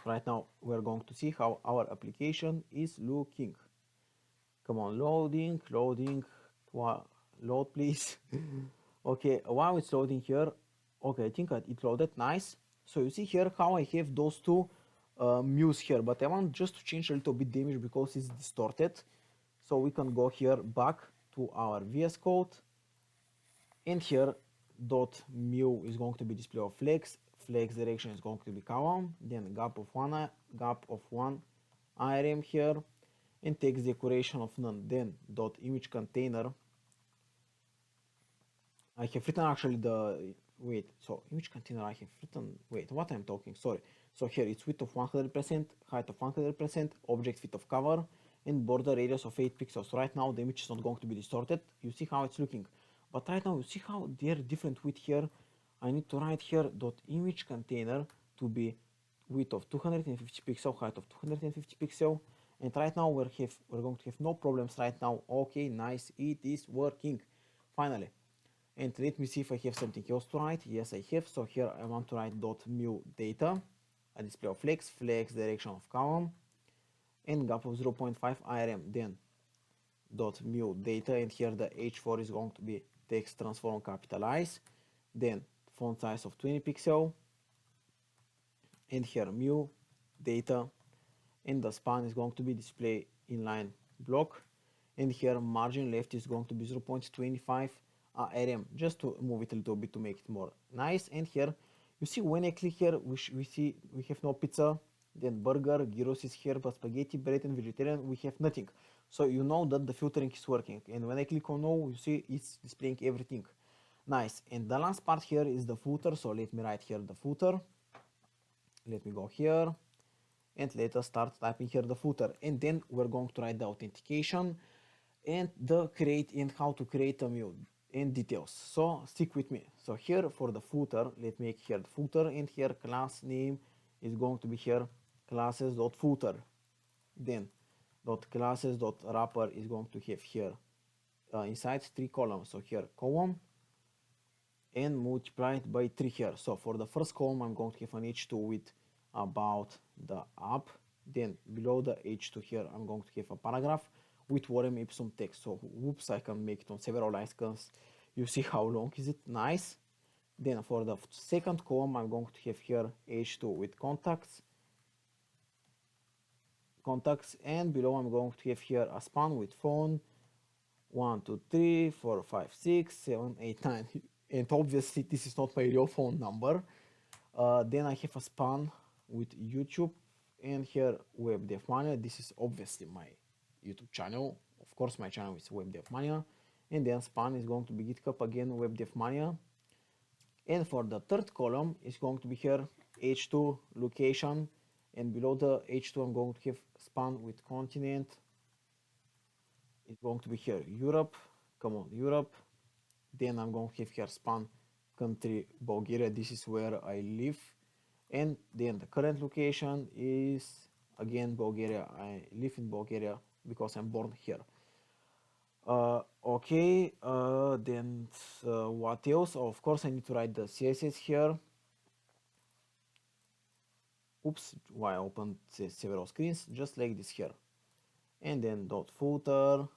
Right now we're going to see how our application is looking. Come on, loading, load please. Okay, while it's loading here, okay, I think it loaded, nice. So you see here how I have those 2 mules here, but I want just to change a little bit the image because it's distorted. So we can go here back to our VS Code, and here dot mu is going to be display of flex direction is going to be column, then gap of 1 item here, and text decoration of none. Then dot image container, I have written actually the so image container I have written, what I'm talking, sorry. So here it's width of 100%, height of 100%, object width of cover, and border radius of 8 pixels. So right now the image is not going to be distorted. You see how it's looking. But right now you see how they're different width here. I need to write here dot image container to be width of 250 pixel, height of 250 pixel. And right now we're going to have no problems right now. Okay, nice, it is working finally. And let me see if I have something else to write. Yes, I have. So here I want to write dot mu data, a display of flex direction of column, and gap of 0.5 item. Then dot mu data, and here the h4 is going to be text transform capitalize, then font size of 20 pixel, and here mu data, and the span is going to be display inline block, and here margin left is going to be 0.25 rm, just to move it a little bit to make it more nice. And here you see when I click here, we see we have no pizza. then burger, gyros is here, but spaghetti, bread, and vegetarian, we have nothing. So you know that the filtering is working. And when I click on no, you see it's displaying everything. Nice. And the last part here is the footer. So let me write here the footer. Let me go here. And let us start typing here the footer. And then we're going to write the authentication and the create and how to create a mule and details. So stick with me. So here for the footer, let me make here the footer, and here class name is going to be here classes.footer. Then dot classes dot wrapper is going to have here inside 3 columns. So here column and multiply it by 3 here. So for the first column, I'm going to have an h2 with about the app. Then below the h2 here, I'm going to have a paragraph with lorem ipsum text. So whoops, I can make it on several lines because you see how long is it. Nice. Then for the second column, I'm going to have here h2 with contacts, and below I'm going to have here a span with phone 1, 2, 3, 4, 5, 6, 7, 8, 9. And obviously this is not my real phone number. Then I have a span with YouTube, and here Web Dev Mania. This is obviously my YouTube channel. Of course, my channel is Web Dev Mania. And then span is going to be GitHub again, Web Dev Mania. And for the third column is going to be here h2 location, and below the h2 I'm going to have span with continent. It's going to be here Europe, come on Europe. Then I'm going to have here span country Bulgaria. This is where I live. And then the current location is again Bulgaria. I live in Bulgaria because I'm born here. Okay, then what else? Oh, of course I need to write the CSS here. Oops, why I opened several screens, just like this here. And then dot footer,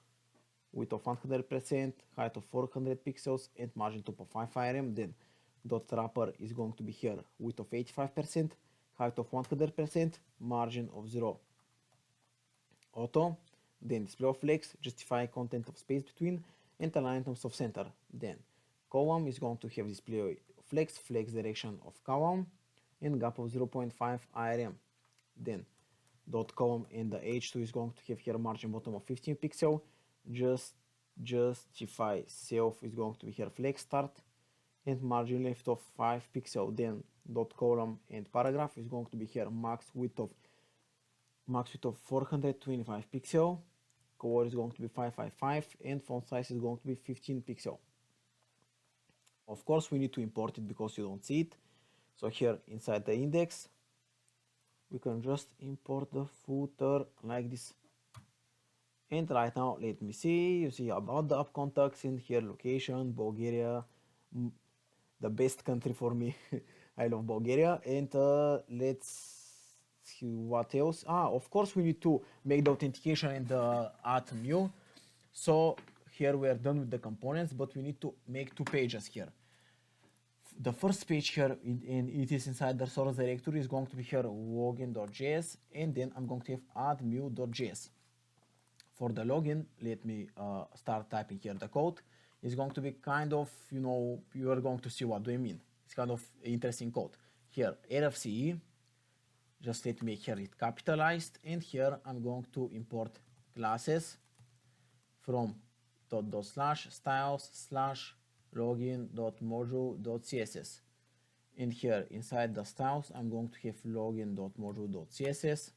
width of 100%, height of 400 pixels, and margin top of 5 IRM. Then dot wrapper is going to be here, width of 85%, height of 100%, margin of 0 auto. Then display of flex, justify content of space between, and align items of center. Then column is going to have display flex direction of column, and gap of 0.5 IRM. Then dot column in the h2 is going to have here margin bottom of 15 pixel. Justify self is going to be here flex start, and margin left of 5 pixel. Then dot column and paragraph is going to be here max width of 425 pixel. Color is going to be 555, and font size is going to be 15 pixel. Of course, we need to import it because you don't see it. So here inside the index, we can just import the footer like this. And right now, let me see, you see about the app contacts in here, location, Bulgaria, the best country for me. I love Bulgaria. And let's see what else. Of course, we need to make the authentication and the add new. So here we are done with the components, but we need to make 2 pages here. The first page here, and it is inside the source directory, is going to be here login.js, and then I'm going to have add new.js. For the login, let me start typing here the code. It's going to be kind of, you are going to see what do I mean. It's kind of interesting code. Here, RFCE, just let me make here it capitalized, and here I'm going to import classes from /styles/ login.module.css. And here inside the styles, I'm going to have login.module.css.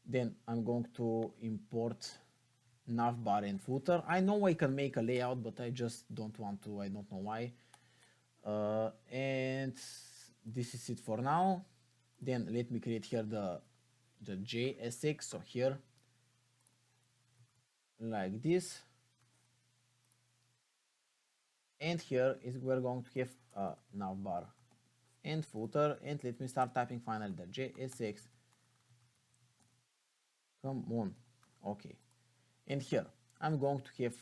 Then I'm going to import navbar and footer. I know I can make a layout, but I just don't want to. I don't know why. And this is it for now. Then let me create here the JSX. So here, like this. And here is we're going to have navbar and footer. And let me start typing finally the JSX. Come on. Okay. And here I'm going to have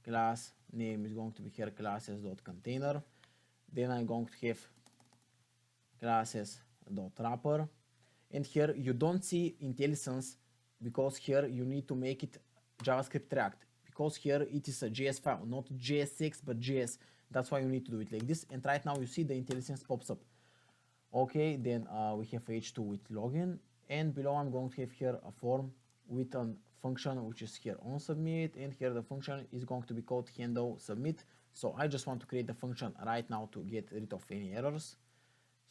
class name is going to be here classes.container. Then I'm going to have classes.wrapper. And here you don't see IntelliSense because here you need to make it JavaScript React, because here it is a JS file, not JSX but JS. That's why you need to do it like this. And right now you see the IntelliSense pops up. Okay, then we have h2 with login, and below I'm going to have here a form with a function which is here on submit, and here the function is going to be called handle submit. So I just want to create the function right now to get rid of any errors.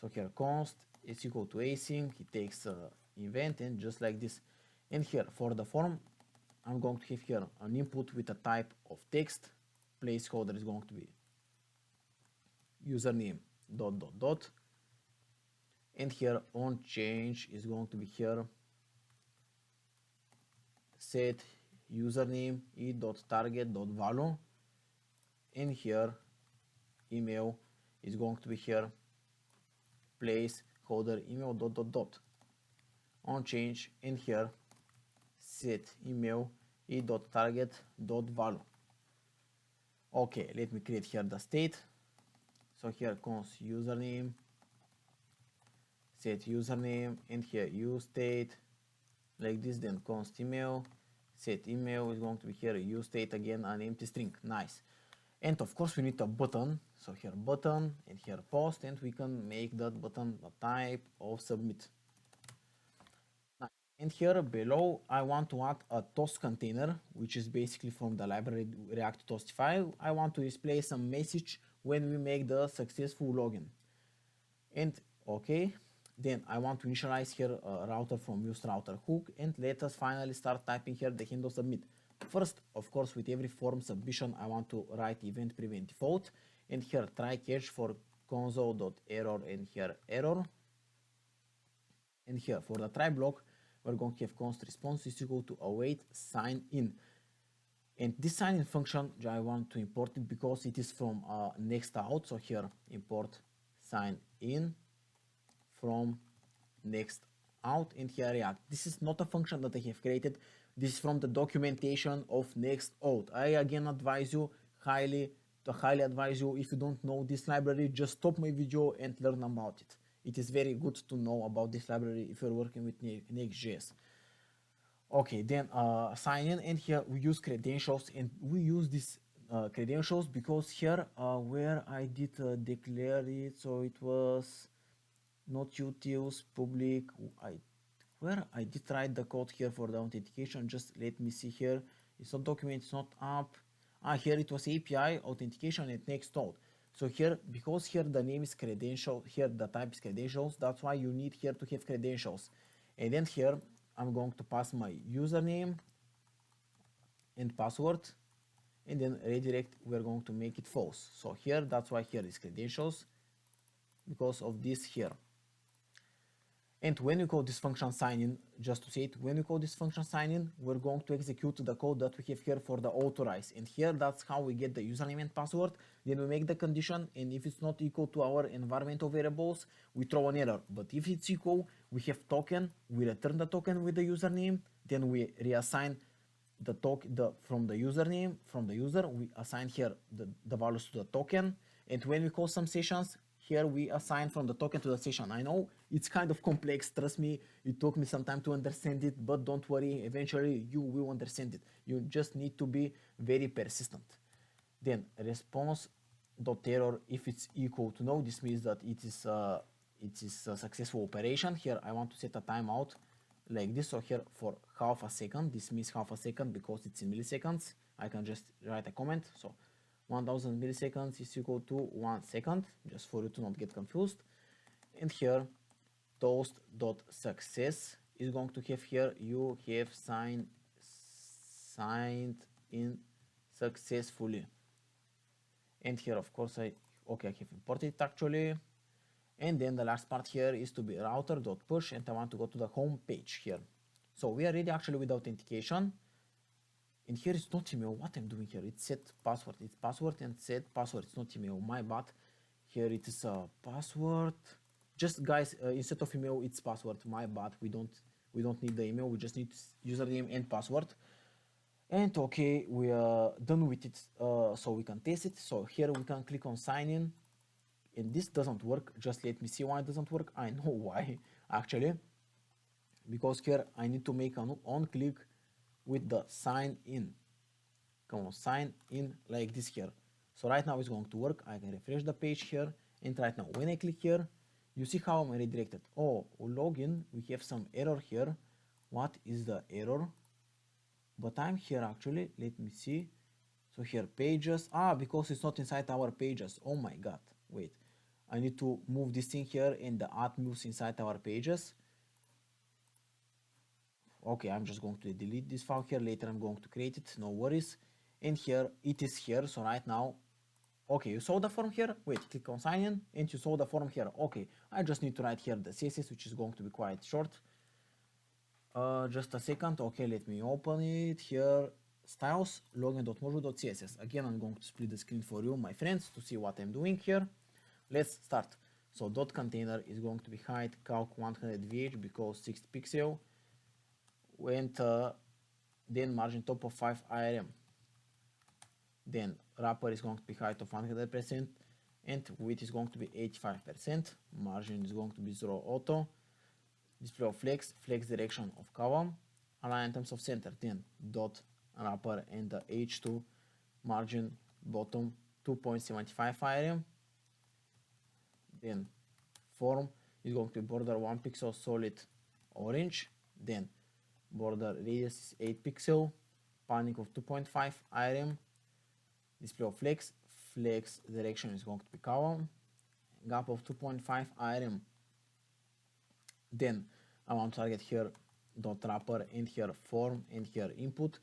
So here const is equal to async, it takes event, and just like this. And here for the form, I'm going to have here an input with a type of text. Placeholder is going to be username dot dot dot, and here on change is going to be here set username e.target.value, and here email is going to be here placeholder email dot dot dot on change, and here set email e.target.value. Okay, let me create here the state. So here const username, set username, and here use state like this, then const email, set email is going to be here use state, again an empty string. Nice. And of course we need a button, so here button and here post, and we can make that button a type of submit. And here below I want to add a toast container, which is basically from the library react toastify. I want to display some message when we make the successful login. And okay, then I want to initialize here a router from use router hook, and let us finally start typing here the handle submit. First, of course, with every form submission, I want to write event prevent default, and here try catch for console.error, and here error. And here for the try block, we're going to have const response is equal to await sign in. And this sign in function, I want to import it because it is from Next.out. So here import sign in from Next.out, and here React. This is not a function that I have created. This is from the documentation of Next.out. I again advise you, highly advise you, if you don't know this library, just stop my video and learn about it. It is very good to know about this library if you're working with Next.js. Okay, then sign in, and here we use credentials, and we use this credentials because here where I did declare it, so it was not utils public. Where I did write the code here for the authentication, just let me see here. It's not document, it's not app. Here it was API authentication and next node. So here, because here the name is credential, here the type is credentials, that's why you need here to have credentials. And then here I'm going to pass my username and password, and then redirect, we're going to make it false. So here, that's why here is credentials, because of this here. And when you call this function sign in, just to say it, when you call this function sign in, we're going to execute the code that we have here for the authorize. And here, that's how we get the username and password. Then we make the condition, and if it's not equal to our environmental variables, we throw an error. But if it's equal, we have token, we return the token with the username, then we reassign the token from the username, from the user, we assign here the values to the token. And when we call some sessions, here we assign from the token to the session. I know it's kind of complex, trust me, it took me some time to understand it, but don't worry, eventually you will understand it. You just need to be very persistent. Then response.error, if it's equal to no, this means that it is a successful operation. Here I want to set a timeout like this. So here for half a second, this means half a second because it's in milliseconds. I can just write a comment. So 1000 milliseconds is equal to 1 second, just for you to not get confused. And here toast.success is going to have here you have signed in successfully. And here of course I have imported it actually. And then the last part here is to be router.push, and I want to go to the home page here. So we are ready actually with authentication. And here it's not email. What I'm doing here, it's set password. It's password and set password. It's not email. My bad. Here it is a password. Just guys, instead of email, it's password. My bad. We don't need the email. We just need username and password. And okay, we are done with it. So we can test it. So here we can click on sign in. And this doesn't work. Just let me see why it doesn't work. I know why actually. Because here I need to make an on click with the sign in. Come on, sign in like this here. So right now it's going to work. I can refresh the page here, and right now when I click here, you see how I'm redirected. Oh, login, we have some error here. What is the error? But I'm here actually, let me see. So here pages, because it's not inside our pages. Oh my god, wait. I need to move this thing here and the add moves inside our pages. Okay, I'm just going to delete this file here. Later I'm going to create it, no worries. And here it is here. So right now, okay, you saw the form here. Wait, click on sign in and you saw the form here. Okay, I just need to write here the CSS, which is going to be quite short. Just a second. Okay, let me open it here. Styles login.mojo.css. Again, I'm going to split the screen for you, my friends, to see what I'm doing here. Let's start. So dot container is going to be height calc 100vh because 6 pixel. Went then margin top of 5 IRM. Then wrapper is going to be height of 100% and width is going to be 85%. Margin is going to be 0 auto. Display of flex direction of column, align in terms of center, then dot wrapper and the h2 margin bottom 2.75 IRM. Then form is going to be border 1 pixel solid orange, then border radius is 8 pixel, panning of 2.5 IRM. Display of flex direction is going to be column, gap of 2.5 IRM. Then I want to target here dot wrapper and here form and here input.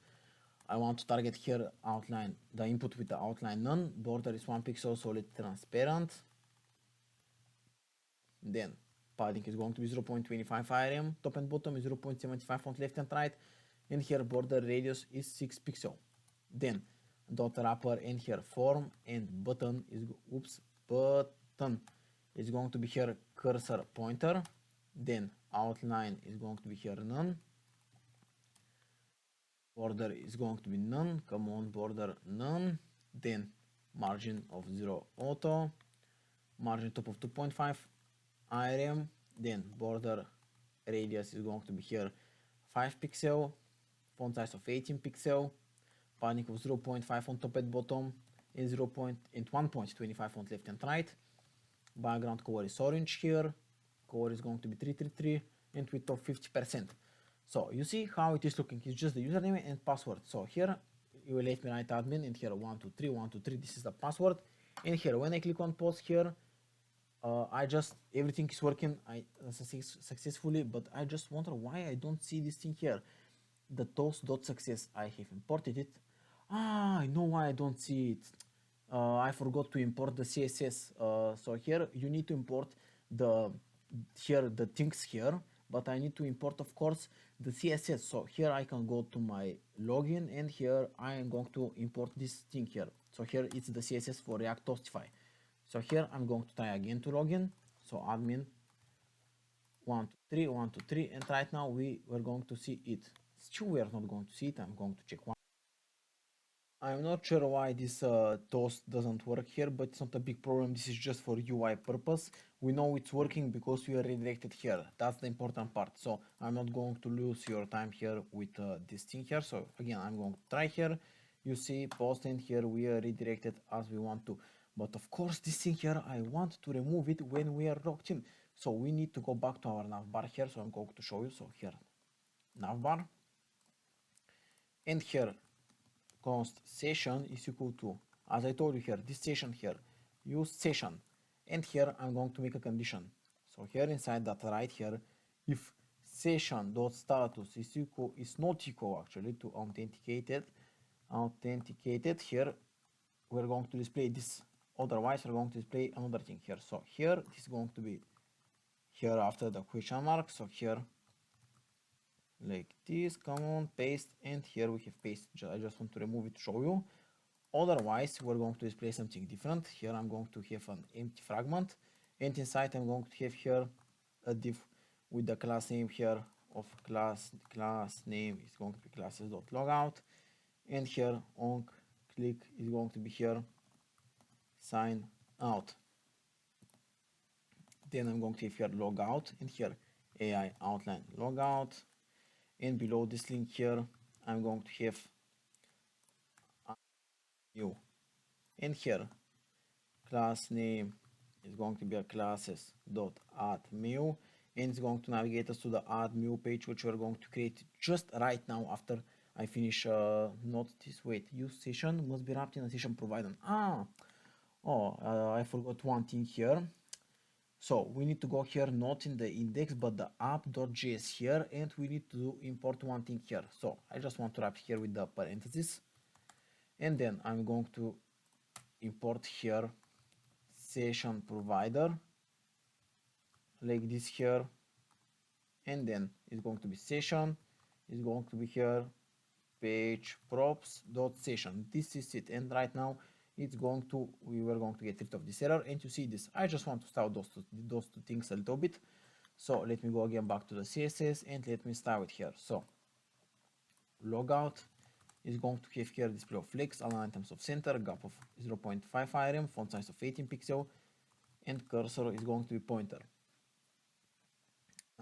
I want to target here outline, the input with the outline none. Border is 1 pixel solid transparent. Then padding is going to be 0.25 IRM. Top and bottom is 0.75 on left and right. And here border radius is 6 pixel. Then dot wrapper and here form and button is going to be here cursor pointer. Then outline is going to be here none. Border is going to be none. Come on, border none. Then margin of 0 auto. Margin top of 2.5 IRM. Then border radius is going to be here 5 pixel. Font size of 18 pixel. Padding of 0.5 on top and bottom. And 1.25 on left and right. Background color is orange here. Color is going to be 333 and width of 50%. So you see how it is looking. It's just the username and password. So here you will let me write admin and here 123 this is the password. And here when I click on post here, everything is working successfully, but I just wonder why I don't see this thing here. The toast.success, I have imported it. I know why I don't see it. I forgot to import the CSS. So here you need to import the things here, but I need to import, of course, the CSS. So here I can go to my login and here I am going to import this thing here. So here it's the CSS for React Toastify. So here I'm going to try again to login. So admin 123 and right now we were going to see it. Still we are not going to see it. I'm going to check one. I'm not sure why this toast doesn't work here, but it's not a big problem. This is just for UI purpose. We know it's working because we are redirected here. That's the important part. So I'm not going to lose your time here with this thing here. So again, I'm going to try here. You see post and here we are redirected as we want to. But of course this thing here, I want to remove it when we are logged in. So we need to go back to our navbar here. So I'm going to show you. So here, navbar. And here, const session is equal to, as I told you here, this session here, use session. And here I'm going to make a condition. So here inside that right here, if session.status is not equal actually to authenticated here, we're going to display this. Otherwise, we're going to display another thing here. So here, this is going to be here after the question mark. So here, like this, come on, paste, and here we have paste. I just want to remove it to show you. Otherwise, we're going to display something different. Here I'm going to have an empty fragment, and inside I'm going to have here a div with the class name here of class name is going to be classes.logout, and here on click is going to be here sign out. Then I'm going to have here logout, and here AI outline logout. And below this link here, I'm going to have new. And here, class name is going to be a classes dot add new, and it's going to navigate us to the add new page, which we're going to create just right now after I finish. Not this, wait, use session must be wrapped in a session provider. I forgot one thing here. So we need to go here, not in the index, but the app.js here, and we need to import one thing here. So I just want to wrap here with the parentheses, and then I'm going to import here session provider like this here, and then it's going to be session, is going to be here page props dot session. This is it, and right now we were going to get rid of this error, and you see this. I just want to style those two things a little bit. So let me go again back to the CSS and let me style it here. So logout is going to have here display of flex, align items of center, gap of 0.5 rem, font size of 18 pixel, and cursor is going to be pointer.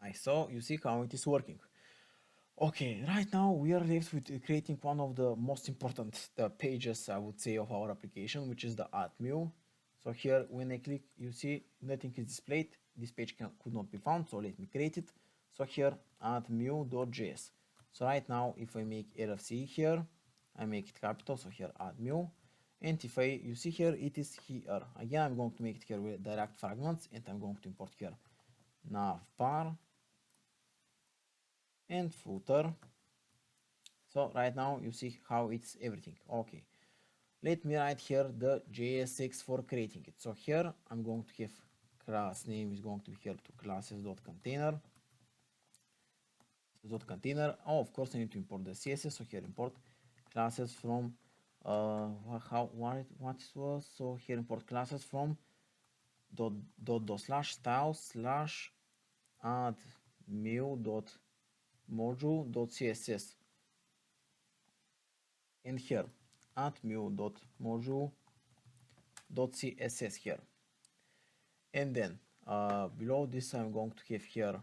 Nice, so you see how it is working. Okay, right now we are left with creating one of the most important pages, I would say, of our application, which is the add new. So here, when I click, you see nothing is displayed. This page could not be found, so let me create it. So here, add new.js. So right now, if I make RFC here, I make it capital, so here add new. And if you see here, it is here. Again, I'm going to make it here with direct fragments, and I'm going to import here navbar and footer. So right now you see how it's everything. Okay, let me write here the JSX for creating it. So here I'm going to have class name is going to be here to classes.container. Container. Oh, of course I need to import the CSS. So here import classes from what it was. So here import classes from dot slash style slash add new dot module dot css, and here add new dot module dot css here, and then below this I'm going to have here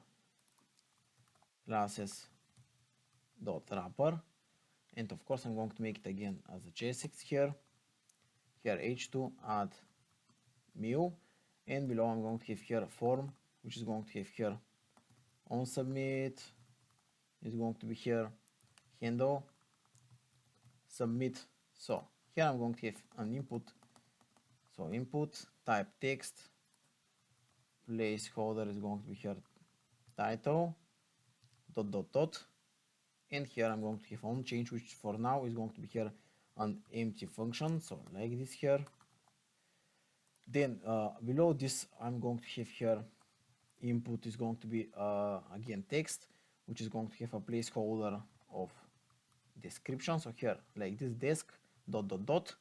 classes dot wrapper, and of course I'm going to make it again as a JSX here h2 add new, and below I'm going to have here form, which is going to have here on submit, is going to be here handle submit. So here I'm going to have an input, so input type text, placeholder is going to be here title dot, and here I'm going to have on change, which for now is going to be here an empty function, so like this here. Then below this I'm going to have here input is going to be again text, which is going to have a placeholder of description, so here like this desk dot.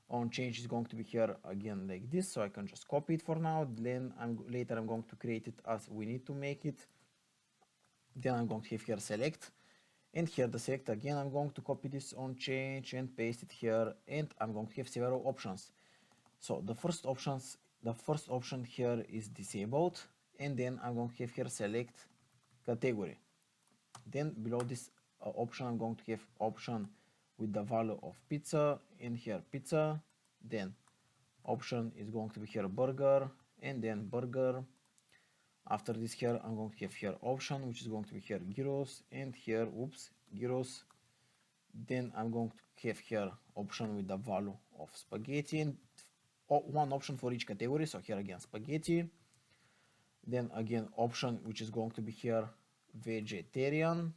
On change is going to be here again like this, so I can just copy it for now. Then later I'm going to create it as we need to make it. Then I'm going to have here select, and here the select again I'm going to copy this on change and paste it here, and I'm going to have several options. So the first option here is disabled, and then I'm going to have here select category. Then below this option I'm going to have option with the value of pizza, and here pizza. Then option is going to be here burger, and then burger. After this here I'm going to have here option, which is going to be here gyros, and here gyros. Then I'm going to have here option with the value of spaghetti, and one option for each category. So here again spaghetti. Then again option, which is going to be here vegetarian,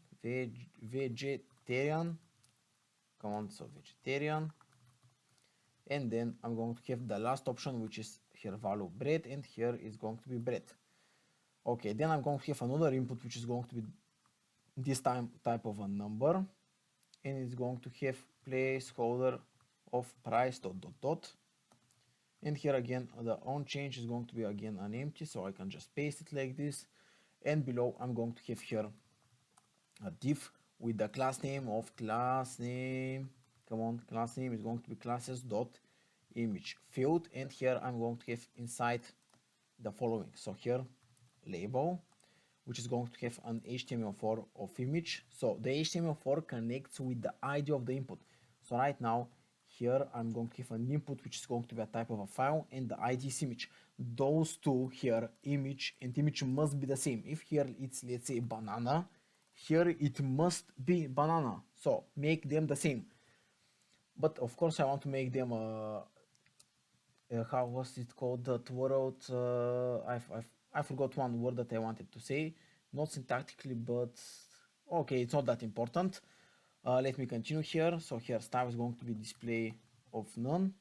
vegetarian. Come on, so vegetarian. And then I'm going to have the last option, which is here value bread, and here is going to be bread. Okay, then I'm going to have another input, which is going to be this type of a number, and it's going to have placeholder of price dot. And here again the on change is going to be again an empty, so I can just paste it like this. And below I'm going to have here a div with the class name of class name. Come on, class name is going to be classes dot image field, and here I'm going to have inside the following. So here label, which is going to have an HTML4 of image. So the HTML4 connects with the ID of the input. So right now here I'm going to have an input which is going to be a type of a file, and the ID is image. Those two here, image and image, must be the same. If here it's, let's say, banana, here it must be banana, so make them the same. But of course I want to make them how was it called, that word, I forgot one word that I wanted to say, not syntactically, but okay, it's not that important. Let me continue here. So here style is going to be display of none,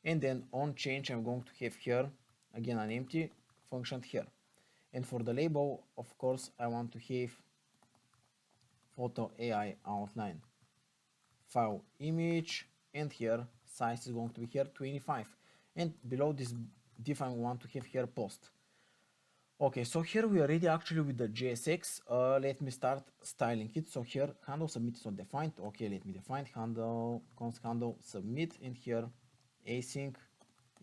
and then on change I'm going to have here again an empty function here. And for the label, of course, I want to have photo AI outline file image, and here size is going to be here 25, and below this div I want to have here post. Okay, so here we are ready actually with the JSX. Let me start styling it. So here handle submit is not defined. Okay, let me define handle const handle submit, and here async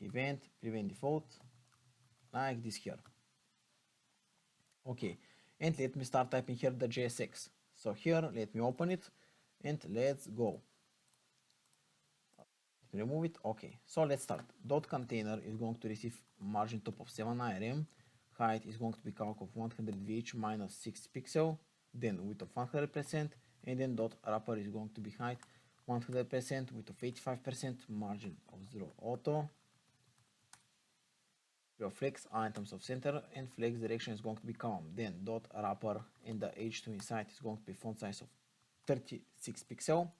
event prevent default, like this here. Okay, and let me start typing here the JSX. So here let me open it and let's go. Remove it. Okay, so let's start. Dot container is going to receive margin top of 7 IRM. Height is going to be calc of 100 VH minus 6 pixel, then width of 100%, and then dot wrapper is going to be height 100%, width of 85%, margin of 0 auto. Your flex items of center, and flex direction is going to be column. Then dot wrapper in the h2 inside is going to be font size of 36 pixel.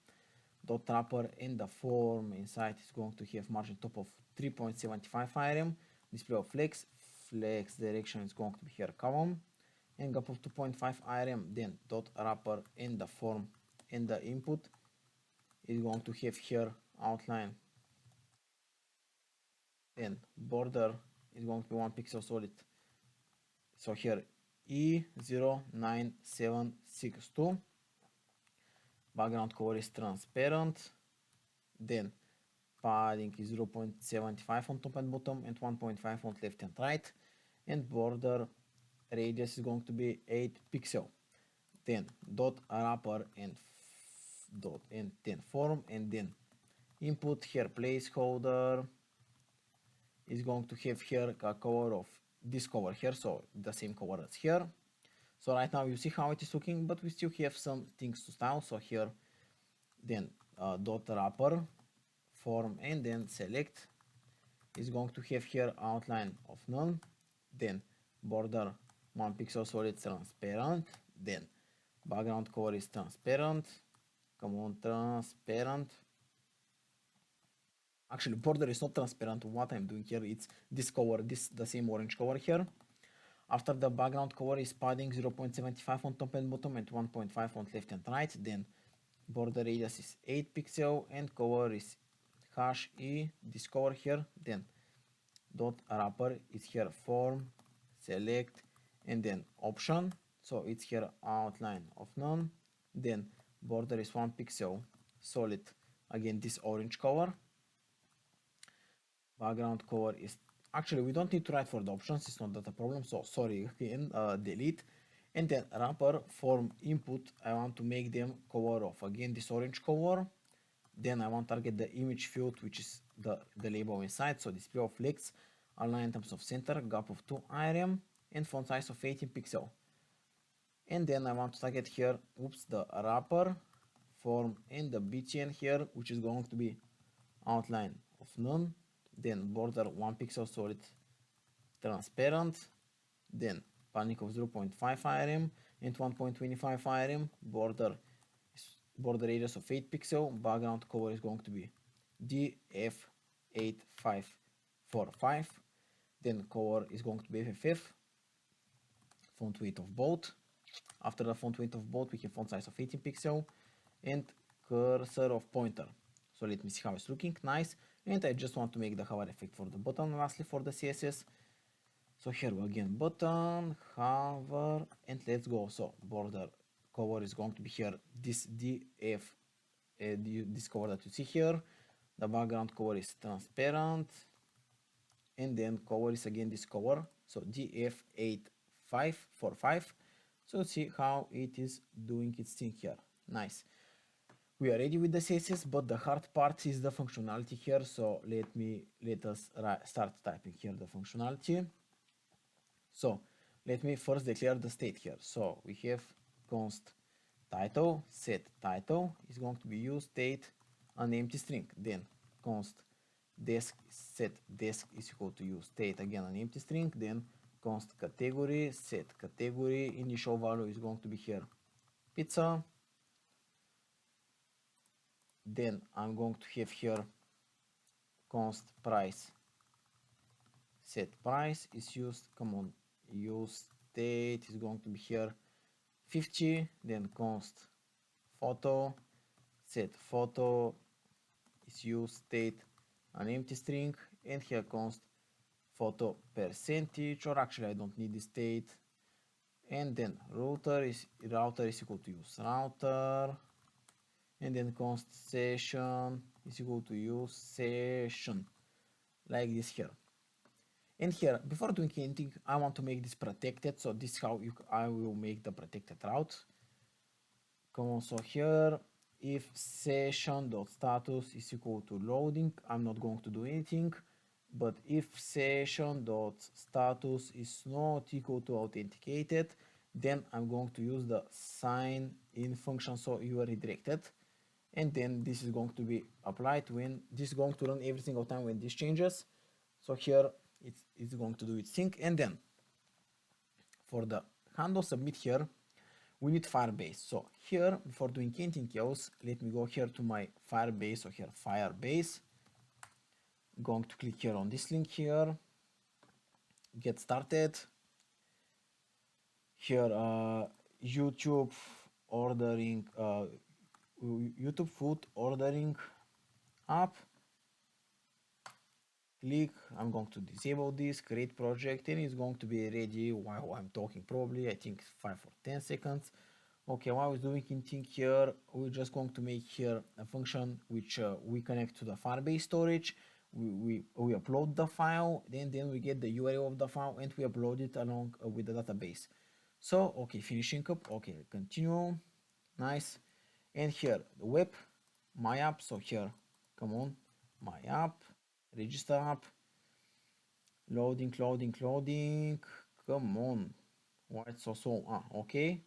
Dot wrapper in the form inside is going to have margin top of 3.75 IRM. Display of flex direction is going to be here column, and gap of 2.5 IRM. Then dot wrapper in the form in the input is going to have here outline, then border is going to be 1 pixel solid. So here E09762, background color is transparent, then padding is 0.75 on top and bottom and 1.5 on left and right, and border radius is going to be 8 pixel. Then dot wrapper and dot and then form, and then input here placeholder is going to have here a color of this color here, so the same color as here. So right now you see how it is looking, but we still have some things to style. So here then dot wrapper form, and then select is going to have here outline of none, then border 1 pixel solid transparent, then background color is transparent, come on, transparent. Actually border is not transparent. What I'm doing here, it's this color, the same orange color here. After the background color is padding 0.75 on top and bottom and 1.5 on left and right, then border radius is 8 pixel and color is hash E, this color here, then dot wrapper is here form, select, and then option, so it's here outline of none, then border is 1 pixel solid, again this orange color. Background color is, actually we don't need to write for the options, it's not that a problem, so sorry, again delete. And then wrapper form input, I want to make them color of again this orange color. Then I want to target the image field, which is the label inside, so display of flex, align items of center, gap of 2 IRM, and font size of 18 pixel. And then I want to target here, the wrapper form and the btn here, which is going to be outline of none, then border 1 pixel solid transparent, then panic of 0.5 IRM and 1.25 IRM, border radius of 8 pixel, background color is going to be DF8545, then color is going to be FFF, font weight of both. After the font weight of both, we have font size of 18 pixel and cursor of pointer. So let me see how it's looking, nice. And I just want to make the hover effect for the button, lastly for the CSS. So here we again button, hover, and let's go. So border color is going to be here this DF, this color that you see here. The background color is transparent, and then color is again this color, so DF8545. So see how it is doing its thing here, nice. we are ready with the CSS, but the hard part is the functionality here. So let us start typing here the functionality. So let me first declare the state here. So we have const title, set title is going to be used state an empty string. Then const desk set desk is equal to use state again an empty string. Then const category set category initial value is going to be here pizza. Then I'm going to have here const price set price is used. Come on, use state is going to be here 50. Then const photo set photo is used state an empty string, and here const photo percentage, or actually I don't need the state. And then router is equal to use router, and then const session is equal to use session, like this here. And here, before doing anything, I want to make this protected. So this is how I will make the protected route. Come on, so here, if session.status is equal to loading, I'm not going to do anything. But if session.status is not equal to authenticated, then I'm going to use the sign in function, so you are redirected. And then this is going to be applied when this is going to run every single time when this changes. So here it's going to do its thing. And then for the handle submit here, we need Firebase. So here, before doing anything else, let me go here to my Firebase. So here, Firebase. Going to click here on this link here. Get started. Here, YouTube ordering, YouTube food ordering app. Click. I'm going to disable this, create project, and it's going to be ready while I'm talking. Probably, I think 5 or 10 seconds. Okay, while I was doing anything here, we're just going to make here a function which we connect to the Firebase storage. We upload the file, then we get the URL of the file, and we upload it along with the database. So, okay, finishing up. Okay, continue. Nice. And here, the web, my app. So here, come on, my app, register app, loading. Come on. What? Okay.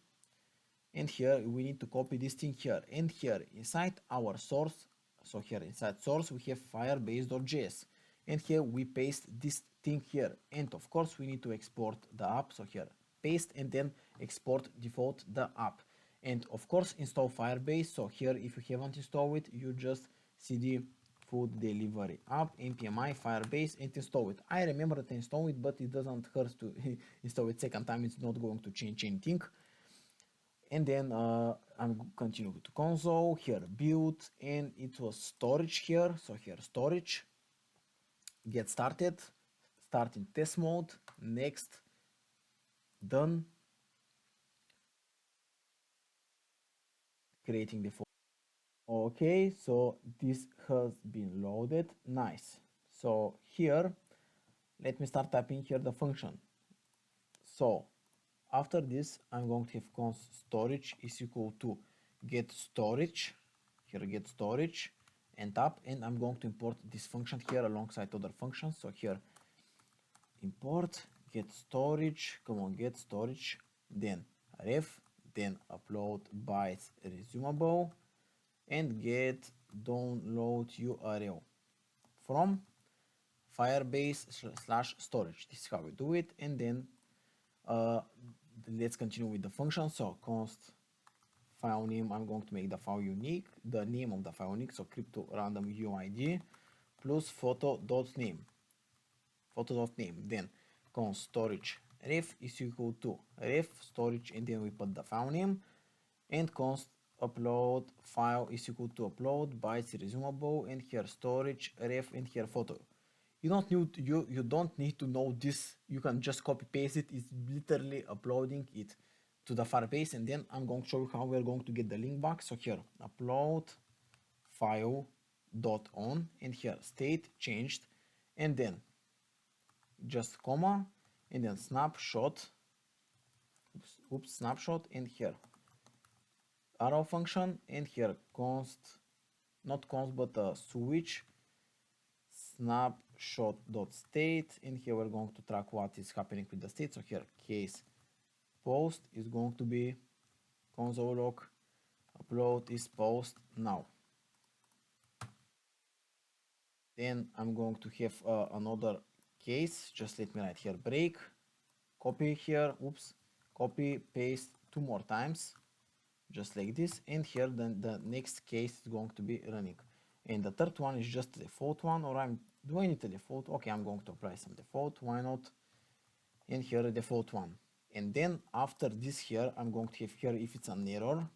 And here we need to copy this thing here, and here inside our source, so here inside source we have firebase.js, and here we paste this thing here, and of course we need to export the app. So here paste and then export default the app, and of course install Firebase. So here if you haven't installed it, you just cd food delivery app npmi Firebase and install it. I remember to install it, but it doesn't hurt to install it second time. It's not going to change anything. And then I'm continuing to console here, build, and it was storage here. So here storage, get started, start in test mode, next, done, creating the folder. Okay, so this has been loaded. Nice. So here, let me start typing here the function. So after this, I'm going to have const storage is equal to get storage, here get storage, and tab, and I'm going to import this function here alongside other functions. So here import get storage, come on, get storage, then ref, then upload bytes resumable, and get download URL from Firebase / storage. This is how we do it. And then let's continue with the function. So const file name, I'm going to make the file unique, the name of the file unique, so crypto random UID plus photo.name, then const storage ref is equal to ref storage, and then we put the file name, and const upload file is equal to upload bytes resumable, and here storage ref, and here photo. You don't need to know this. You can just copy paste it. It's literally uploading it to the Firebase, and then I'm going to show you how we're going to get the link back. So here upload file dot on, and here state changed, and then just comma, and then snapshot, snapshot, and here arrow function, and here const, not const, but switch snapshot.state, and here we're going to track what is happening with the state. So here case post is going to be console log upload is post now. Then I'm going to have another case. Just let me write here break, copy here, oops, copy, paste 2 more times, just like this, and here then the next case is going to be running. And the third one is just the default one, or do I need a default? Okay, I'm going to apply some default, why not? And here a default one. And then after this here, I'm going to have here if it's an error.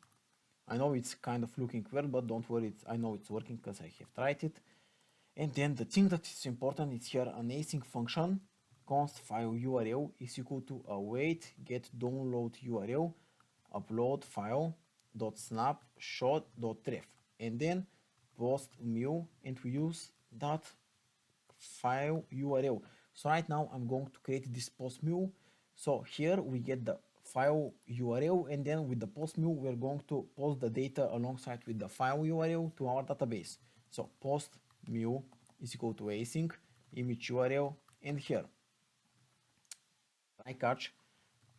I know it's kind of looking weird, but don't worry, I know it's working because I have tried it. And then the thing that is important is here an async function const file URL is equal to await get download URL upload file dot snapshot dot ref, and then post mu, and we use that file URL. So right now I'm going to create this post mu. So here we get the file URL, and then with the post mu we're going to post the data alongside with the file URL to our database. So post mu is equal to async image URL, and here try catch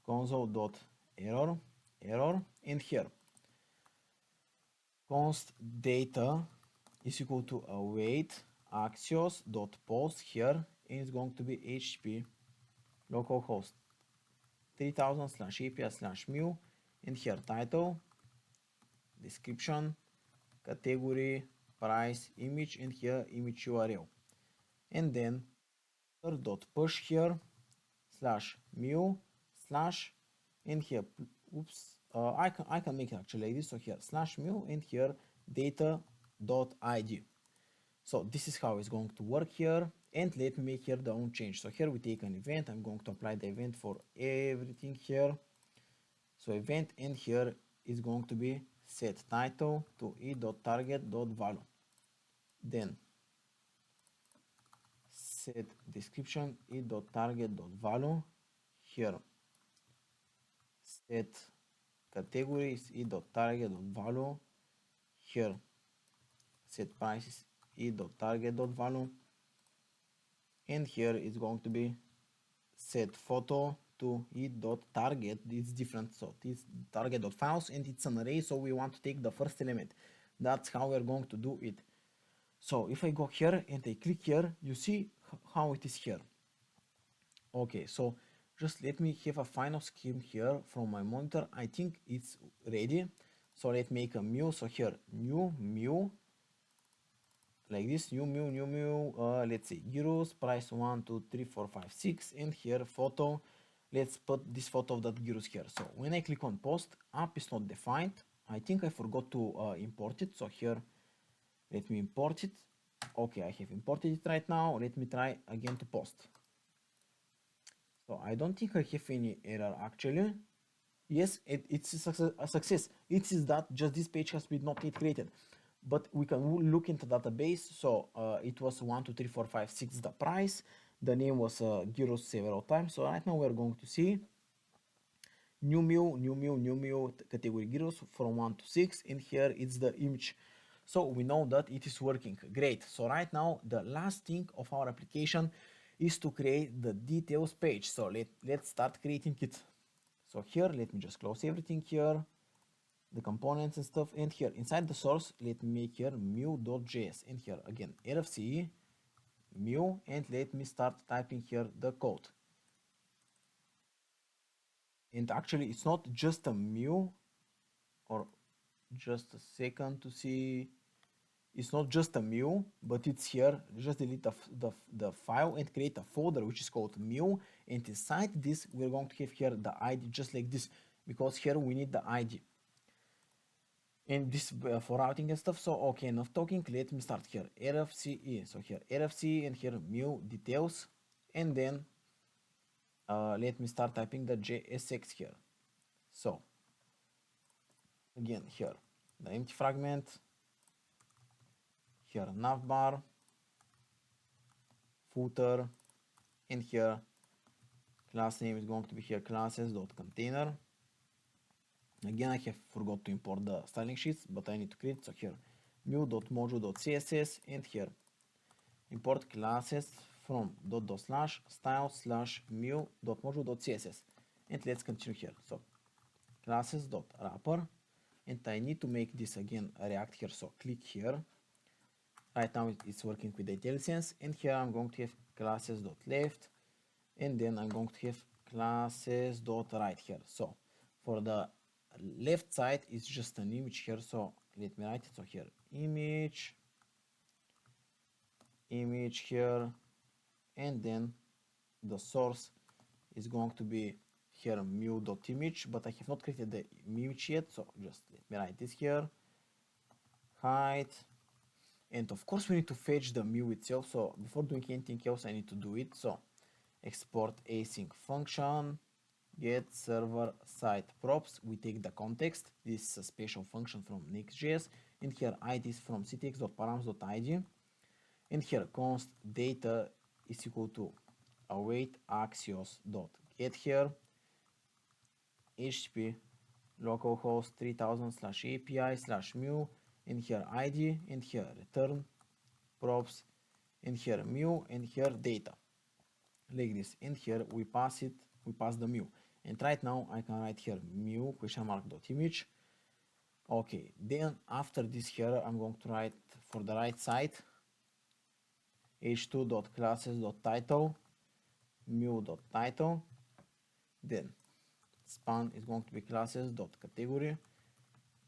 console.error error, and here const data is equal to await axios.post here, and it's going to be http localhost 3000/api/mu, and here title, description, category, price, image, and here image URL, and then push here /mu/ and here oops I can make it actually like this. So here /mu and here data.id. So this is how it's going to work here, and let me make here the own change. So here we take an event. I'm going to apply the event for everything here. So event, and here is going to be set title to e.target.value, then set description e.target.value, here set categories e.target.value, here set prices e.target.value, and here is going to be set photo to e.target. It's different, so it's target.files, and it's an array, so we want to take the first element. That's how we're going to do it. So if I go here and I click here, you see how it is here. Okay, so just let me have a final scheme here from my monitor. I think it's ready. So let's make a mu. So here new mu, like this, new mu, let's say gyros, price 1 2 3 4 5 6, and here photo, let's put this photo of that gyros here. So when I click on post, app is not defined. I think I forgot to import it. So here let me import it. Okay, I have imported it right now. Let me try again to post. So I don't think I have any error actually. Yes, it's a success. It is that just this page has been not yet created, but we can look into database. So it was 1 2 3 4 5 6 the price. The name was gyros several times. So right now we're going to see new meal category gyros from 1 to 6, and here it's the image. So we know that it is working great. So right now the last thing of our application is to create the details page. So let's start creating it. So here let me just close everything here, the components and stuff, and here inside the source let me make here mu.js, and here again rfce mu, and let me start typing here the code. And actually it's not just a mu, or just a second to see, it's not just a mu, but it's here. Just delete the file and create a folder which is called mu, and inside this we're going to have here the id, just like this, because here we need the id and this for routing and stuff. So okay, enough talking, let me start here rfce. So here rfce, and here mu details, and then let me start typing the JSX here. So again here the empty fragment, here navbar, footer, and here class name is going to be here classes.container, Again, I have forgot to import the styling sheets, but I need to create. So here, mu.module.css, and here import classes from /style/mu.module.css, and let's continue here. So classes.wrapper, and I need to make this again a React here. So click here. Right now it's working with the IntelliSense, and here I'm going to have classes.left, and then I'm going to have classes.right here. So for the left side it's just an image here, so let me write it. So here image here, and then the source is going to be here mu.image, but I have not created the image yet, so just let me write this here, height, and of course we need to fetch the mu itself. So before doing anything else I need to do it. So export async function get server side props, we take the context, this is a special function from Next.js, and here id is from ctx.params.id, and here const data is equal to await axios.get here http localhost 3000/api/mu, and here id, and here return props, and here mu, and here data, like this, and here we pass the mu, and right now I can write here mu (image). Okay, then after this here I'm going to write for the right side h2.classes.title mu.title, then span is going to be classes.category,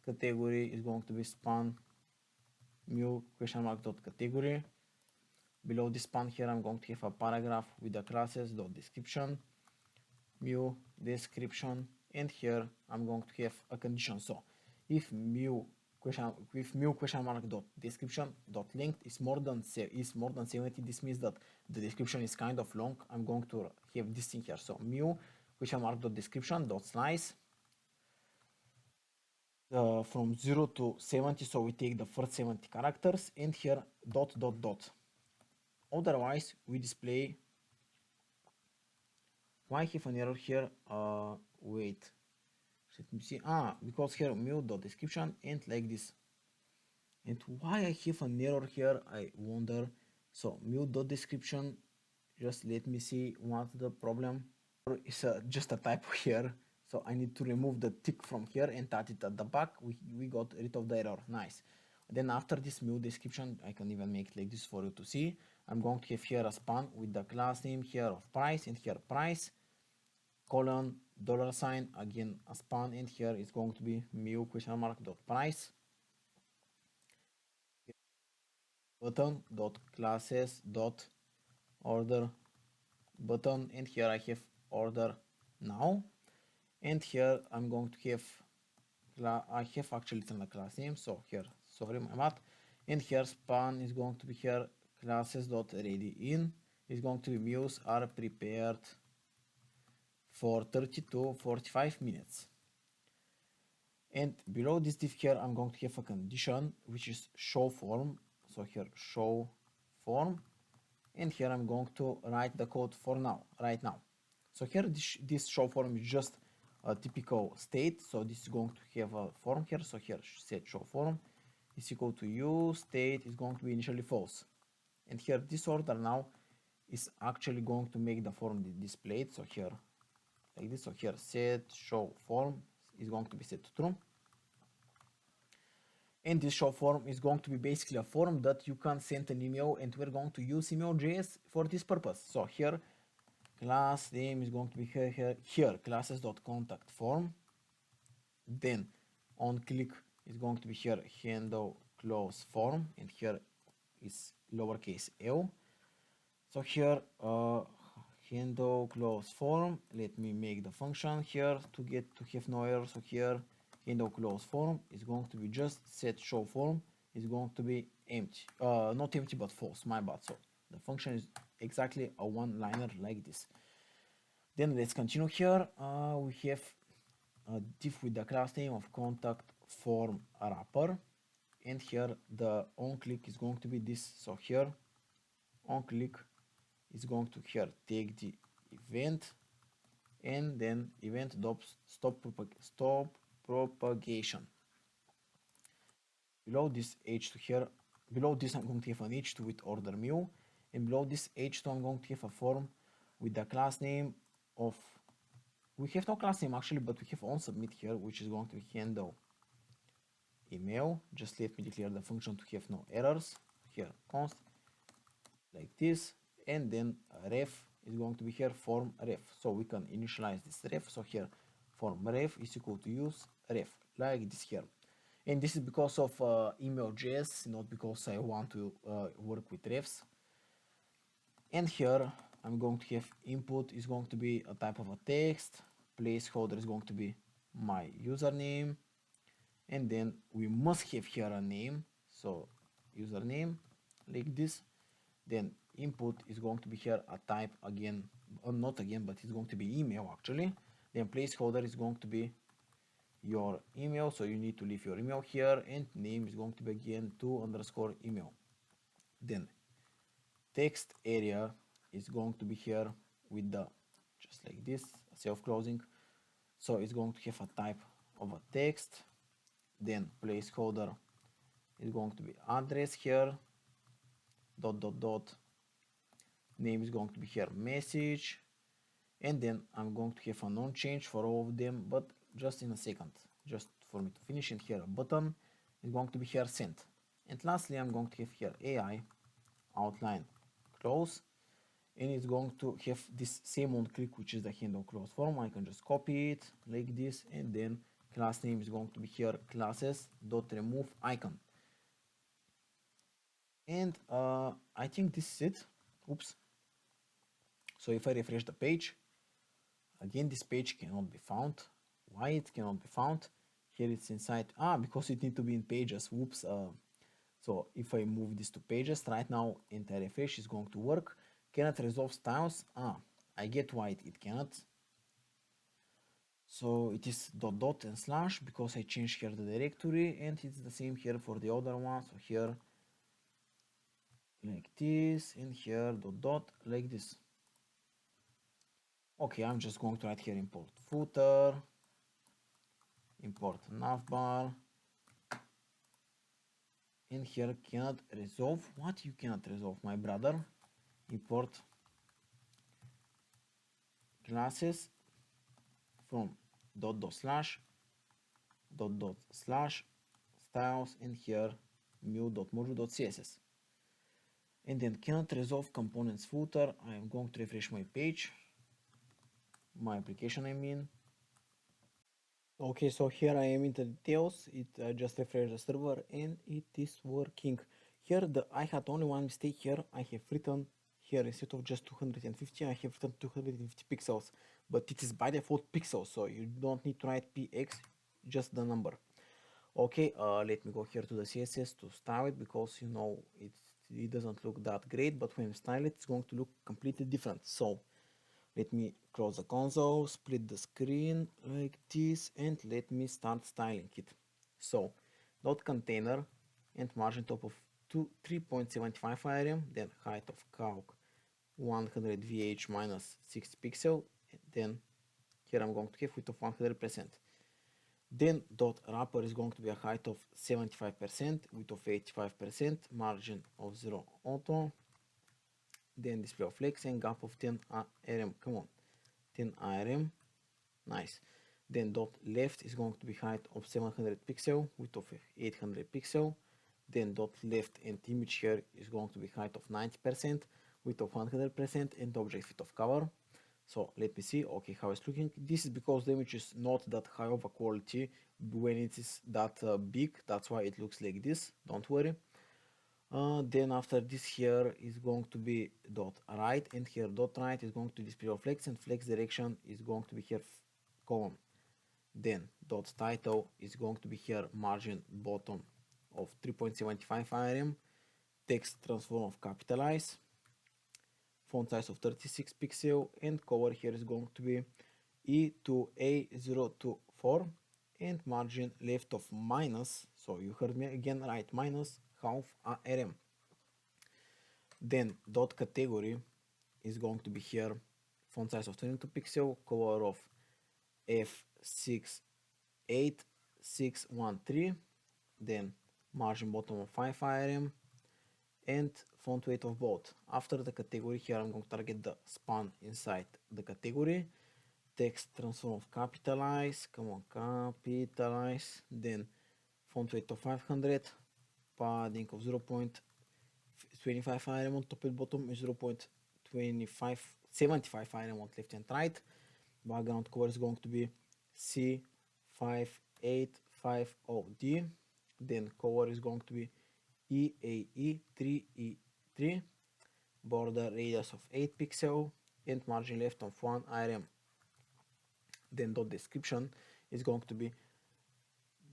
category is going to be span mu (category). Below this span here I'm going to have a paragraph with the classes.description mu description, and here I'm going to have a condition. So if mu (description.length is more than 70, this means that the description is kind of long. I'm going to have this thing here. So mu (description.slice from 0 to 70, so we take the first 70 characters, and here ... Otherwise we display. Why I have an error here? Wait, let me see. Because here mu.description and like this. And why I have an error here, I wonder. So mu.description, just let me see what's the problem. It's just a typo here, so I need to remove the tick from here and add it at the back. We got rid of the error. Nice. Then after this mu description, I can even make it like this for you to see. I'm going to have here a span with the class name here of price, and here price colon $, again a span, and here is going to be mu (price) button .classes .order button, and here I have order now, and here I'm going to have I have actually written the class name, so here, sorry, my bad, and here span is going to be here classes.ready in is going to be meals are prepared for 30 to 45 minutes. And below this div here I'm going to have a condition which is show form. So here show form, and here I'm going to write the code for now, right now. So here this show form is just a typical state, so this is going to have a form here. So here set show form is equal to use state is going to be initially false, and here this order now is actually going to make the form displayed. So here like this. So here set show form is going to be set to true, and this show form is going to be basically a form that you can send an email, and we're going to use email.js for this purpose. So here class name is going to be here classes.contact form, then on click is going to be here handle close form, and here is lowercase l. So here handle close form, let me make the function here to have no error. So here handle close form is going to be just set show form is going to be empty, not empty but false, my bad. So the function is exactly a one-liner like this. Then let's continue here. We have a div with the class name of contact form wrapper, and here the on click is going to be this. So here on click is going to here take the event, and then event stop propagation. Below this h2 here, below this I'm going to have an h2 with order mu, and below this h2 I'm going to have a form with the class name of, we have no class name actually, but we have on submit here, which is going to be handle email. Just let me declare the function to have no errors. Here const like this, and then ref is going to be here form ref. So we can initialize this ref. So here form ref is equal to use ref like this here. And this is because of email.js, not because I want to work with refs. And here I'm going to have input is going to be a type of a text, placeholder is going to be my username, and then we must have here a name, so username like this. Then input is going to be here a type again, or not again, but it's going to be email actually. Then placeholder is going to be your email, so you need to leave your email here, and name is going to be again to_email. Then text area is going to be here with the just like this self-closing, so it's going to have a type of a text. Then placeholder is going to be address here, dot, name is going to be here message, and then I'm going to have a non-change for all of them, but just in a second, just for me to finish. And here a button is going to be here sent. And lastly I'm going to have here AI outline close, and it's going to have this same on click, which is the handle close form. I can just copy it like this, and then class name is going to be here classes dot remove icon. And I think this is it. Oops. So if I refresh the page, again this page cannot be found. Why it cannot be found? Here it's inside, because it need to be in pages. Whoops. So if I move this to pages right now and I refresh, is going to work. Cannot resolve styles. I get why it cannot. So it is dot and slash, because I changed here the directory, and it's the same here for the other one. So here like this, and here dot like this. Okay, I'm just going to write here import footer, import navbar, and here cannot resolve. What you cannot resolve, my brother? Import classes from dot slash styles, and here mu.module.css. And then cannot resolve components footer. I am going to refresh my page, my application I mean. Okay, so here I am in the details. I just refreshed the server and it is working. Here I had only one mistake here. I have written here, instead of just 250, I have written 250 pixels, but it is by default pixels, so you don't need to write px, just the number. Okay, let me go here to the CSS to style it, because you know it doesn't look that great, but when you style it, it's going to look completely different. So let me close the console, split the screen like this, and let me start styling it. So dot container and margin top of 3.75 IRM, then height of calc 100 VH minus 60 pixel, then here I'm going to have width of 100%. Then dot wrapper is going to be a height of 75%, width of 85%, margin of 0 auto, then display of flex and gap of 10 ARM. Come on, 10 ARM, nice. Then dot left is going to be height of 700 pixel, width of 800 pixel. Then dot left and image here is going to be height of 90%, width of 100%, and object fit of cover. So let me see, okay, how it's looking. This is because the image is not that high of a quality when it is that big, that's why it looks like this, don't worry. Then after this here is going to be dot right, and here dot right is going to display of flex, and flex direction is going to be here column. Then dot title is going to be here margin bottom of 3.75 IRM, text transform of capitalize, font size of 36 pixel, and color here is going to be E2A024, and margin left of minus, so you heard me again right, minus half ARM. Then dot category is going to be here font size of 22 pixel, color of F68, 613, then margin bottom of 5 IRM, and font weight of both. After the category, here I'm going to target the span inside the category. Text transform of capitalize, come on, capitalize, then font weight of 500, padding of 0.25 IRM on top and bottom, 0.75 IRM on left and right. Background color is going to be C5850D. Then color is going to be EAE3E3. Border radius of 8 pixel and margin left of 1 IRM. Then dot description is going to be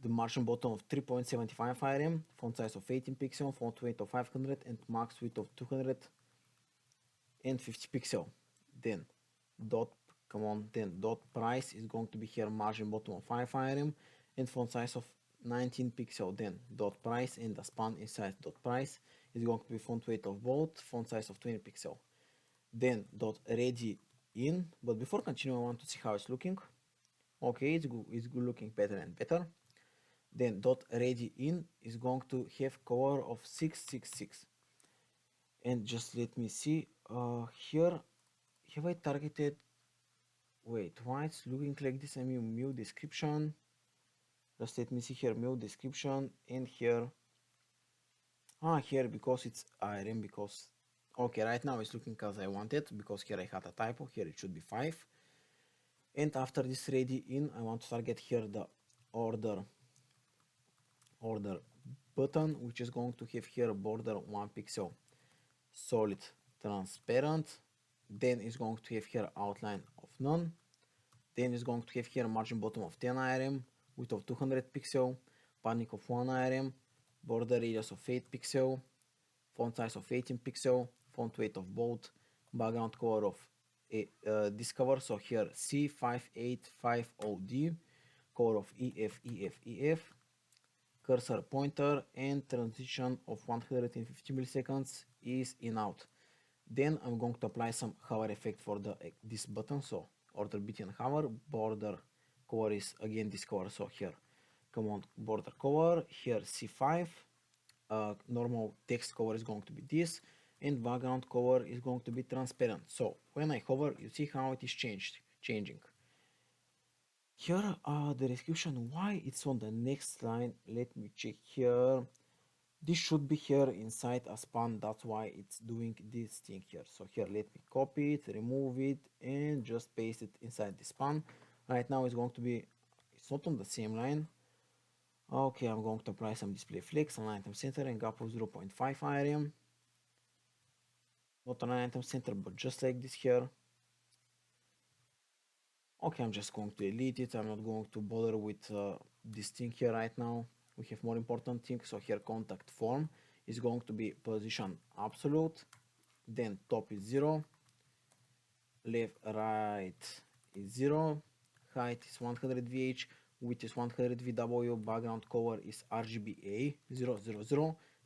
the margin bottom of 3.75 IRM, font size of 18 pixel, font weight of 500 and max width of 250 pixel. Then dot dot price is going to be here margin bottom of 5 IRM and font size of 19 pixel. Then dot price and the span inside dot price is going to be font weight of both, font size of 20 pixel. Then dot ready in, but before continuing I want to see how it's looking. Okay, it's good looking better and better. Then dot ready in is going to have color of 666. And just let me see, here have I targeted, wait, why it's looking like this? I mean new description, just let me see here, new description, and here here because it's IRM, because okay, right now it's looking as I wanted, because here I had a typo, here it should be 5. And after this ready in, I want to target here the order button, which is going to have here border 1 pixel solid transparent. Then it's going to have here outline of none. Then it's going to have here margin bottom of 10 IRM, width of 200 pixel, padding of 1 IRM, border radius of 8 pixel, font size of 18 pixel, font weight of both, background color of discover, so here C5850D, color of EF, cursor pointer, and transition of 150 milliseconds is in out. Then I'm going to apply some hover effect for this button, so order btn hover, border color is again this color, so here command border color, here C5, normal text color is going to be this, and background color is going to be transparent. So when I hover, you see how it is changing. Here the description, why it's on the next line, let me check here. This should be here inside a span, that's why it's doing this thing here. So here let me copy it, remove it, and just paste it inside the span. Right now it's going to be, it's not on the same line. Okay, I'm going to apply some display flex on item center and gap of 0.5 IRM. Not on item center, but just like this here. Okay, I'm just going to delete it. I'm not going to bother with this thing here right now. We have more important things. So here contact form is going to be position absolute, then top is 0, left right is 0, height is 100 VH, width is 100 VW, background color is RGBA 000,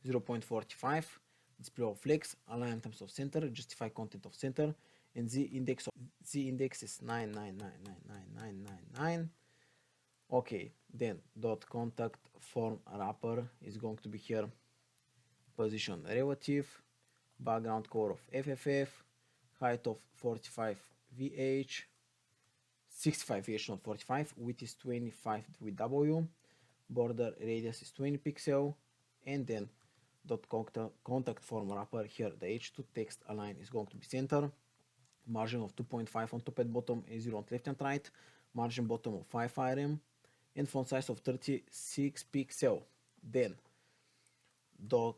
0.45, display of flex, align items of center, justify content of center, and z index is 9999999. Okay, then dot contact form wrapper is going to be here position relative, background color of FFF, height of 45 VH, 65 VH not 45, width is 25 VW, border radius is 20 pixel, and then dot contact form wrapper, here the H2 text align is going to be center, margin of 2.5 on top and bottom, and 0 on left and right, margin bottom of 5 IRM, and font size of 36 pixel. Then dot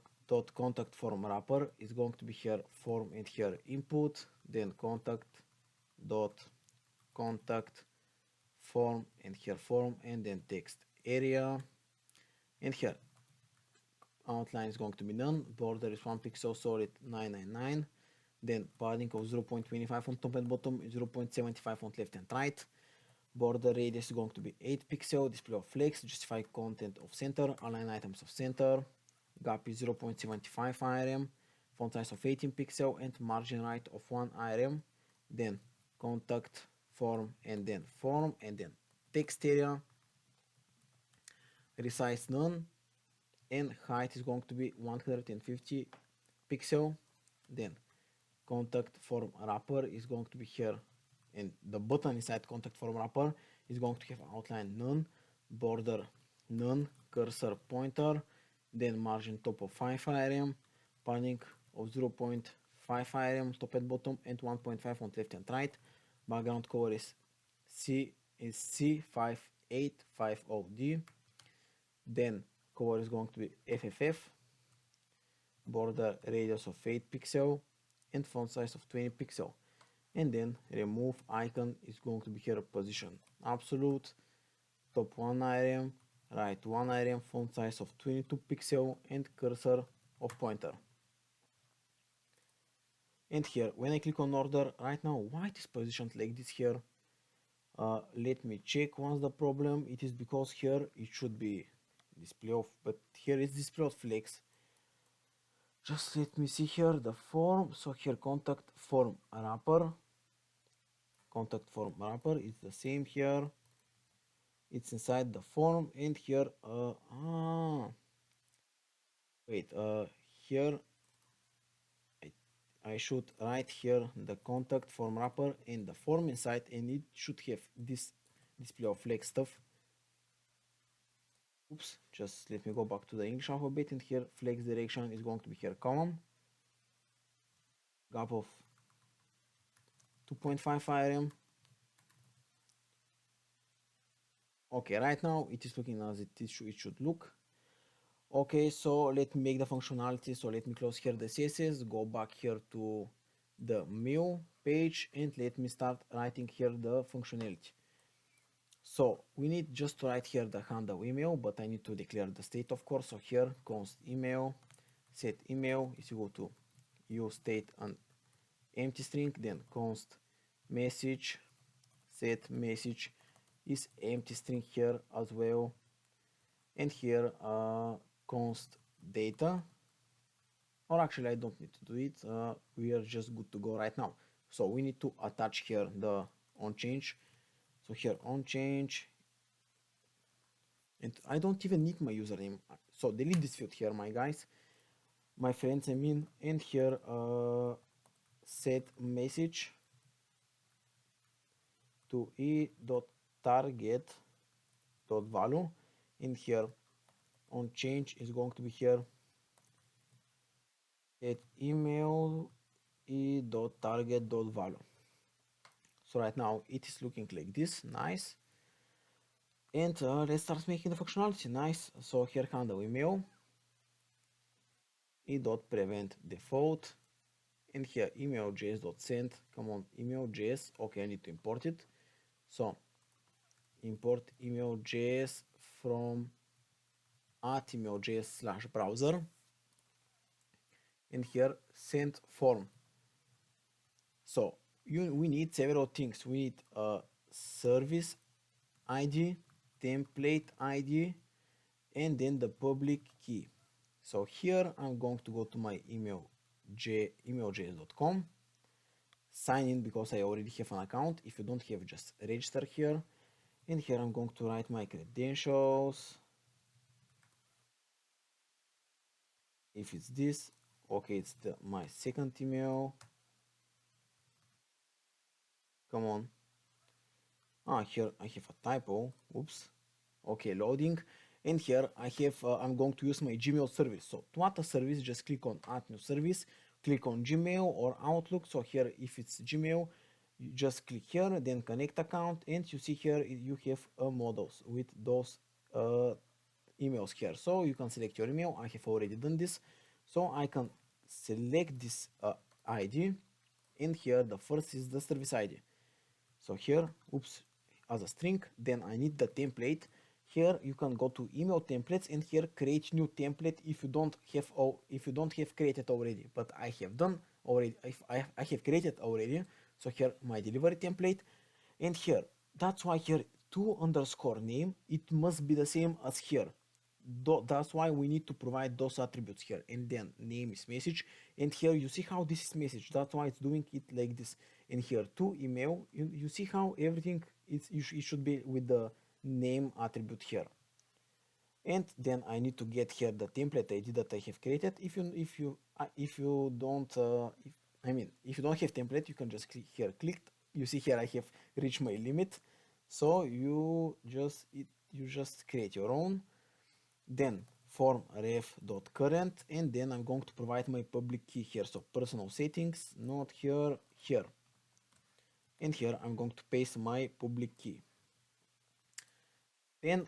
contact form wrapper is going to be here form and here input, then contact form and here form, and then text area, and here outline is going to be none, border is 1 pixel solid 999, then padding of 0.25 on top and bottom, 0.75 on left and right, border radius is going to be 8 pixel, display of flex, justify content of center, align items of center, gap is 0.75 IRM, font size of 18 pixel, and margin right of 1 IRM, then contact form, and then text area, resize none, and height is going to be 150 pixel. Then contact form wrapper is going to be here, and the button inside contact form wrapper is going to have outline none, border none, cursor pointer, then margin top of 5 rem, padding of 0.5 rem top and bottom, and 1.5 on left and right. Background color is C5850D. Then color is going to be FFF, border radius of 8 pixel, and font size of 20 pixel. And then remove icon is going to be here position absolute, top 1 item, right 1 item, font size of 22 pixel, and cursor of pointer. And here when I click on order right now, why it is positioned like this here? Let me check once the problem. It is because here it should be display of, but here is display of flex. Just let me see here the form. So here contact form wrapper is the same here. It's inside the form, and here wait, here I should write here the contact form wrapper and the form inside, and it should have this display of flex stuff. Oops, just let me go back to the English alphabet, and here flex direction is going to be here column, gap of 2.5 rem. Okay, right now it is looking as it should look. Okay, so let me make the functionality. So let me close here the CSS, go back here to the mail page, and let me start writing here the functionality. So we need just to write here the handle email, but I need to declare the state, of course. So here const email, set email is equal to use state an empty string, then const message, set message is empty string here as well, and here const data, or actually I don't need to do it, we are just good to go right now. So we need to attach here the on change. So here on change, and I don't even need my username, so delete this field here, my guys, my friends, I mean. And here set message to e.target.value, and here on change is going to be here at email e.target.value. So right now it is looking like this, nice. And let's start making the functionality, nice. So here handle email e.prevent default, and here email.js.send. Come on, email.js. Okay, I need to import it. So import email.js from at email.js/browser, and here send form. So we need several things. We need a service ID, template ID, and then the public key. So here I'm going to go to my email.js.com, sign in because I already have an account. If you don't have, just register here. And here I'm going to write my credentials. If it's this, okay, it's my second email. Come on. Here I have a typo. Oops. Okay, loading. And here I have, I'm going to use my Gmail service. So to add a service, just click on add new service, click on Gmail or Outlook. So here, if it's Gmail, you just click here, then connect account, and you see here you have models with those emails here. So you can select your email. I have already done this. So I can select this ID, and here the first is the service ID. So here, oops, as a string, then I need the template. Here you can go to email templates, and here create new template if you don't have created already. But I have done already. I have created already. So here my delivery template, and here that's why here to underscore name, it must be the same as here. That's why we need to provide those attributes here, and then name is message, and here you see how this is message. That's why it's doing it like this. And here to email, you see how everything is, it should be with the name attribute here. And then I need to get here the template ID that I have created. If you don't if you don't have template, you can just click here. You see here I have reached my limit, so you just create your own. Then form ref.current, and then I'm going to provide my public key here. So personal settings, not here, here, and here I'm going to paste my public key. Then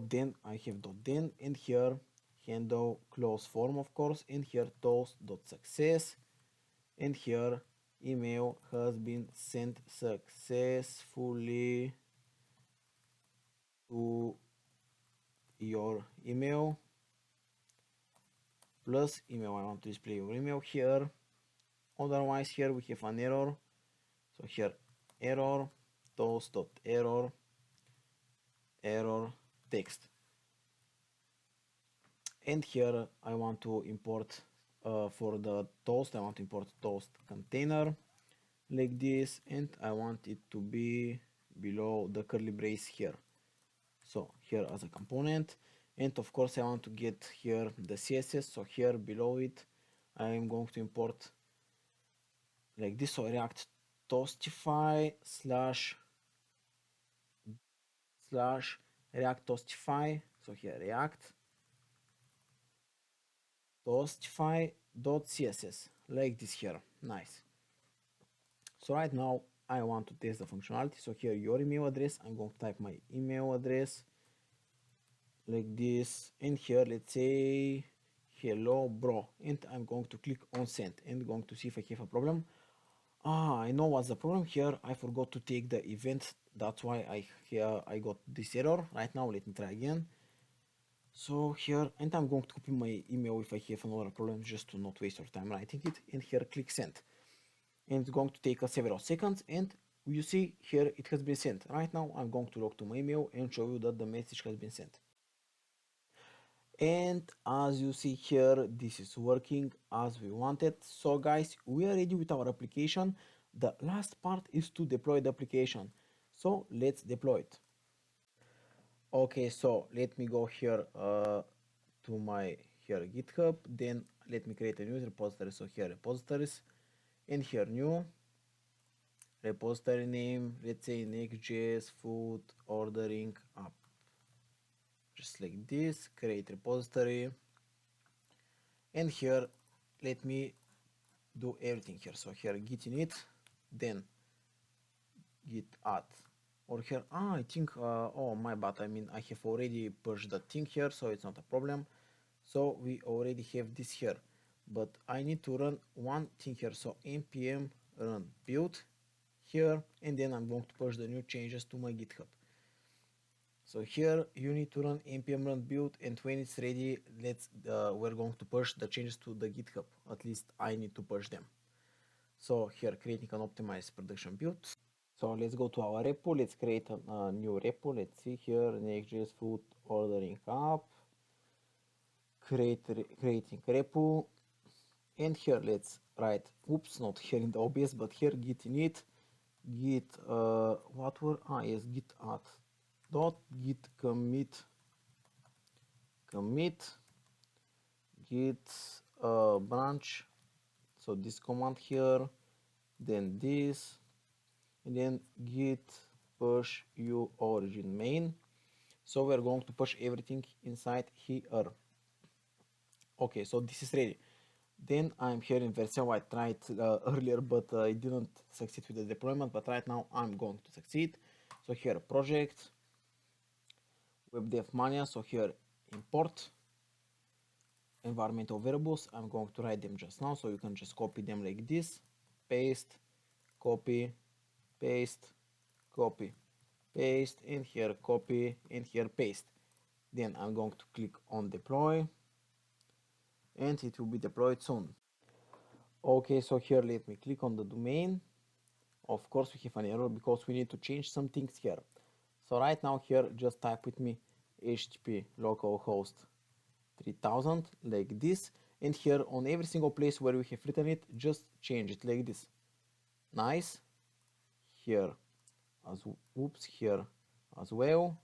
.then I have .then, and here handle close form, of course, and here toast.success, and here email has been sent successfully to your email, plus email. I want to display your email here. Otherwise here we have an error, so here error toast.error error text. And here I want to import for the toast, I want to import toast container like this, and I want it to be below the curly brace here. So here as a component, and of course I want to get here the CSS, so here below it I am going to import like this, so react toastify slash react toastify, so here react toastify.css like this here. Nice. So right now I want to test the functionality. So here your email address, I'm going to type my email address like this, and here let's say hello bro, and I'm going to click on send and going to see if I have a problem. I know what's the problem here. I forgot to take the event. That's why I got this error. Right now let me try again. So here, and I'm going to copy my email if I have another problem, just to not waste your time writing it, and here click send. And it's going to take us several seconds, and you see here it has been sent. Right now I'm going to log to my email and show you that the message has been sent. And as you see here, this is working as we wanted. So guys, we are ready with our application. The last part is to deploy the application. So let's deploy it. Okay, so let me go here to my here GitHub, then let me create a new repository. So here repositories, and here new repository name, let's say Next.js food ordering app, just like this. Create repository, and here let me do everything here. So here git init, then git add, or here I think oh my bad, I mean I have already pushed the thing here, so it's not a problem. So we already have this here, but I need to run one thing here. So npm run build here, and then I'm going to push the new changes to my GitHub. So here you need to run npm run build, and when it's ready, we're going to push the changes to the GitHub. At least I need to push them. So here creating an optimized production build. So let's go to our repo. Let's create a new repo. Let's see here Next.js food ordering app. Creating repo, and here let's write, oops, not here in the OBS, but here git init, git what were yes, git add dot git commit git branch, so this command here, then this, and then git push u origin main. So we're going to push everything inside here. Okay, so this is ready. Then I'm here in Vercel. I tried earlier, but I didn't succeed with the deployment, but right now I'm going to succeed. So here project, web dev mania, so here import environmental variables. I'm going to write them just now, so you can just copy them like this, paste, copy, paste, copy, paste, and here copy, and here paste. Then I'm going to click on deploy, and it will be deployed soon. Okay, so here let me click on the domain. Of course we have an error because we need to change some things here. So right now here just type with me http localhost 3000 like this, and here on every single place where we have written it, just change it like this. Nice. Here as oops, here as well,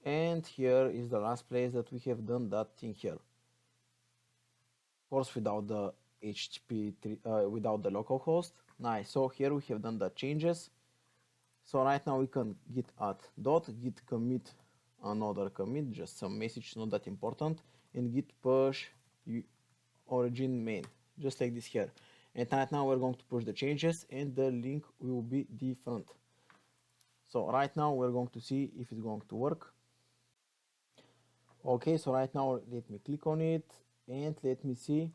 And here is the last place that we have done that thing here. Of course, without the HTTP, without the localhost. Nice. So here we have done the changes. So right now we can git add dot, git commit another commit, just some message, not that important, and git push origin main, just like this here. And right now we're going to push the changes and the link will be different. So right now we're going to see if it's going to work. Okay, so right now let me click on it and let me see.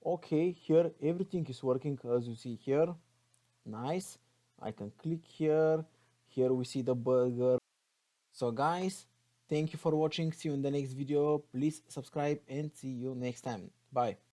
Okay, here everything is working as you see here. Nice. I can click here. Here we see the burger. So guys, thank you for watching. See you in the next video. Please subscribe and see you next time. Bye.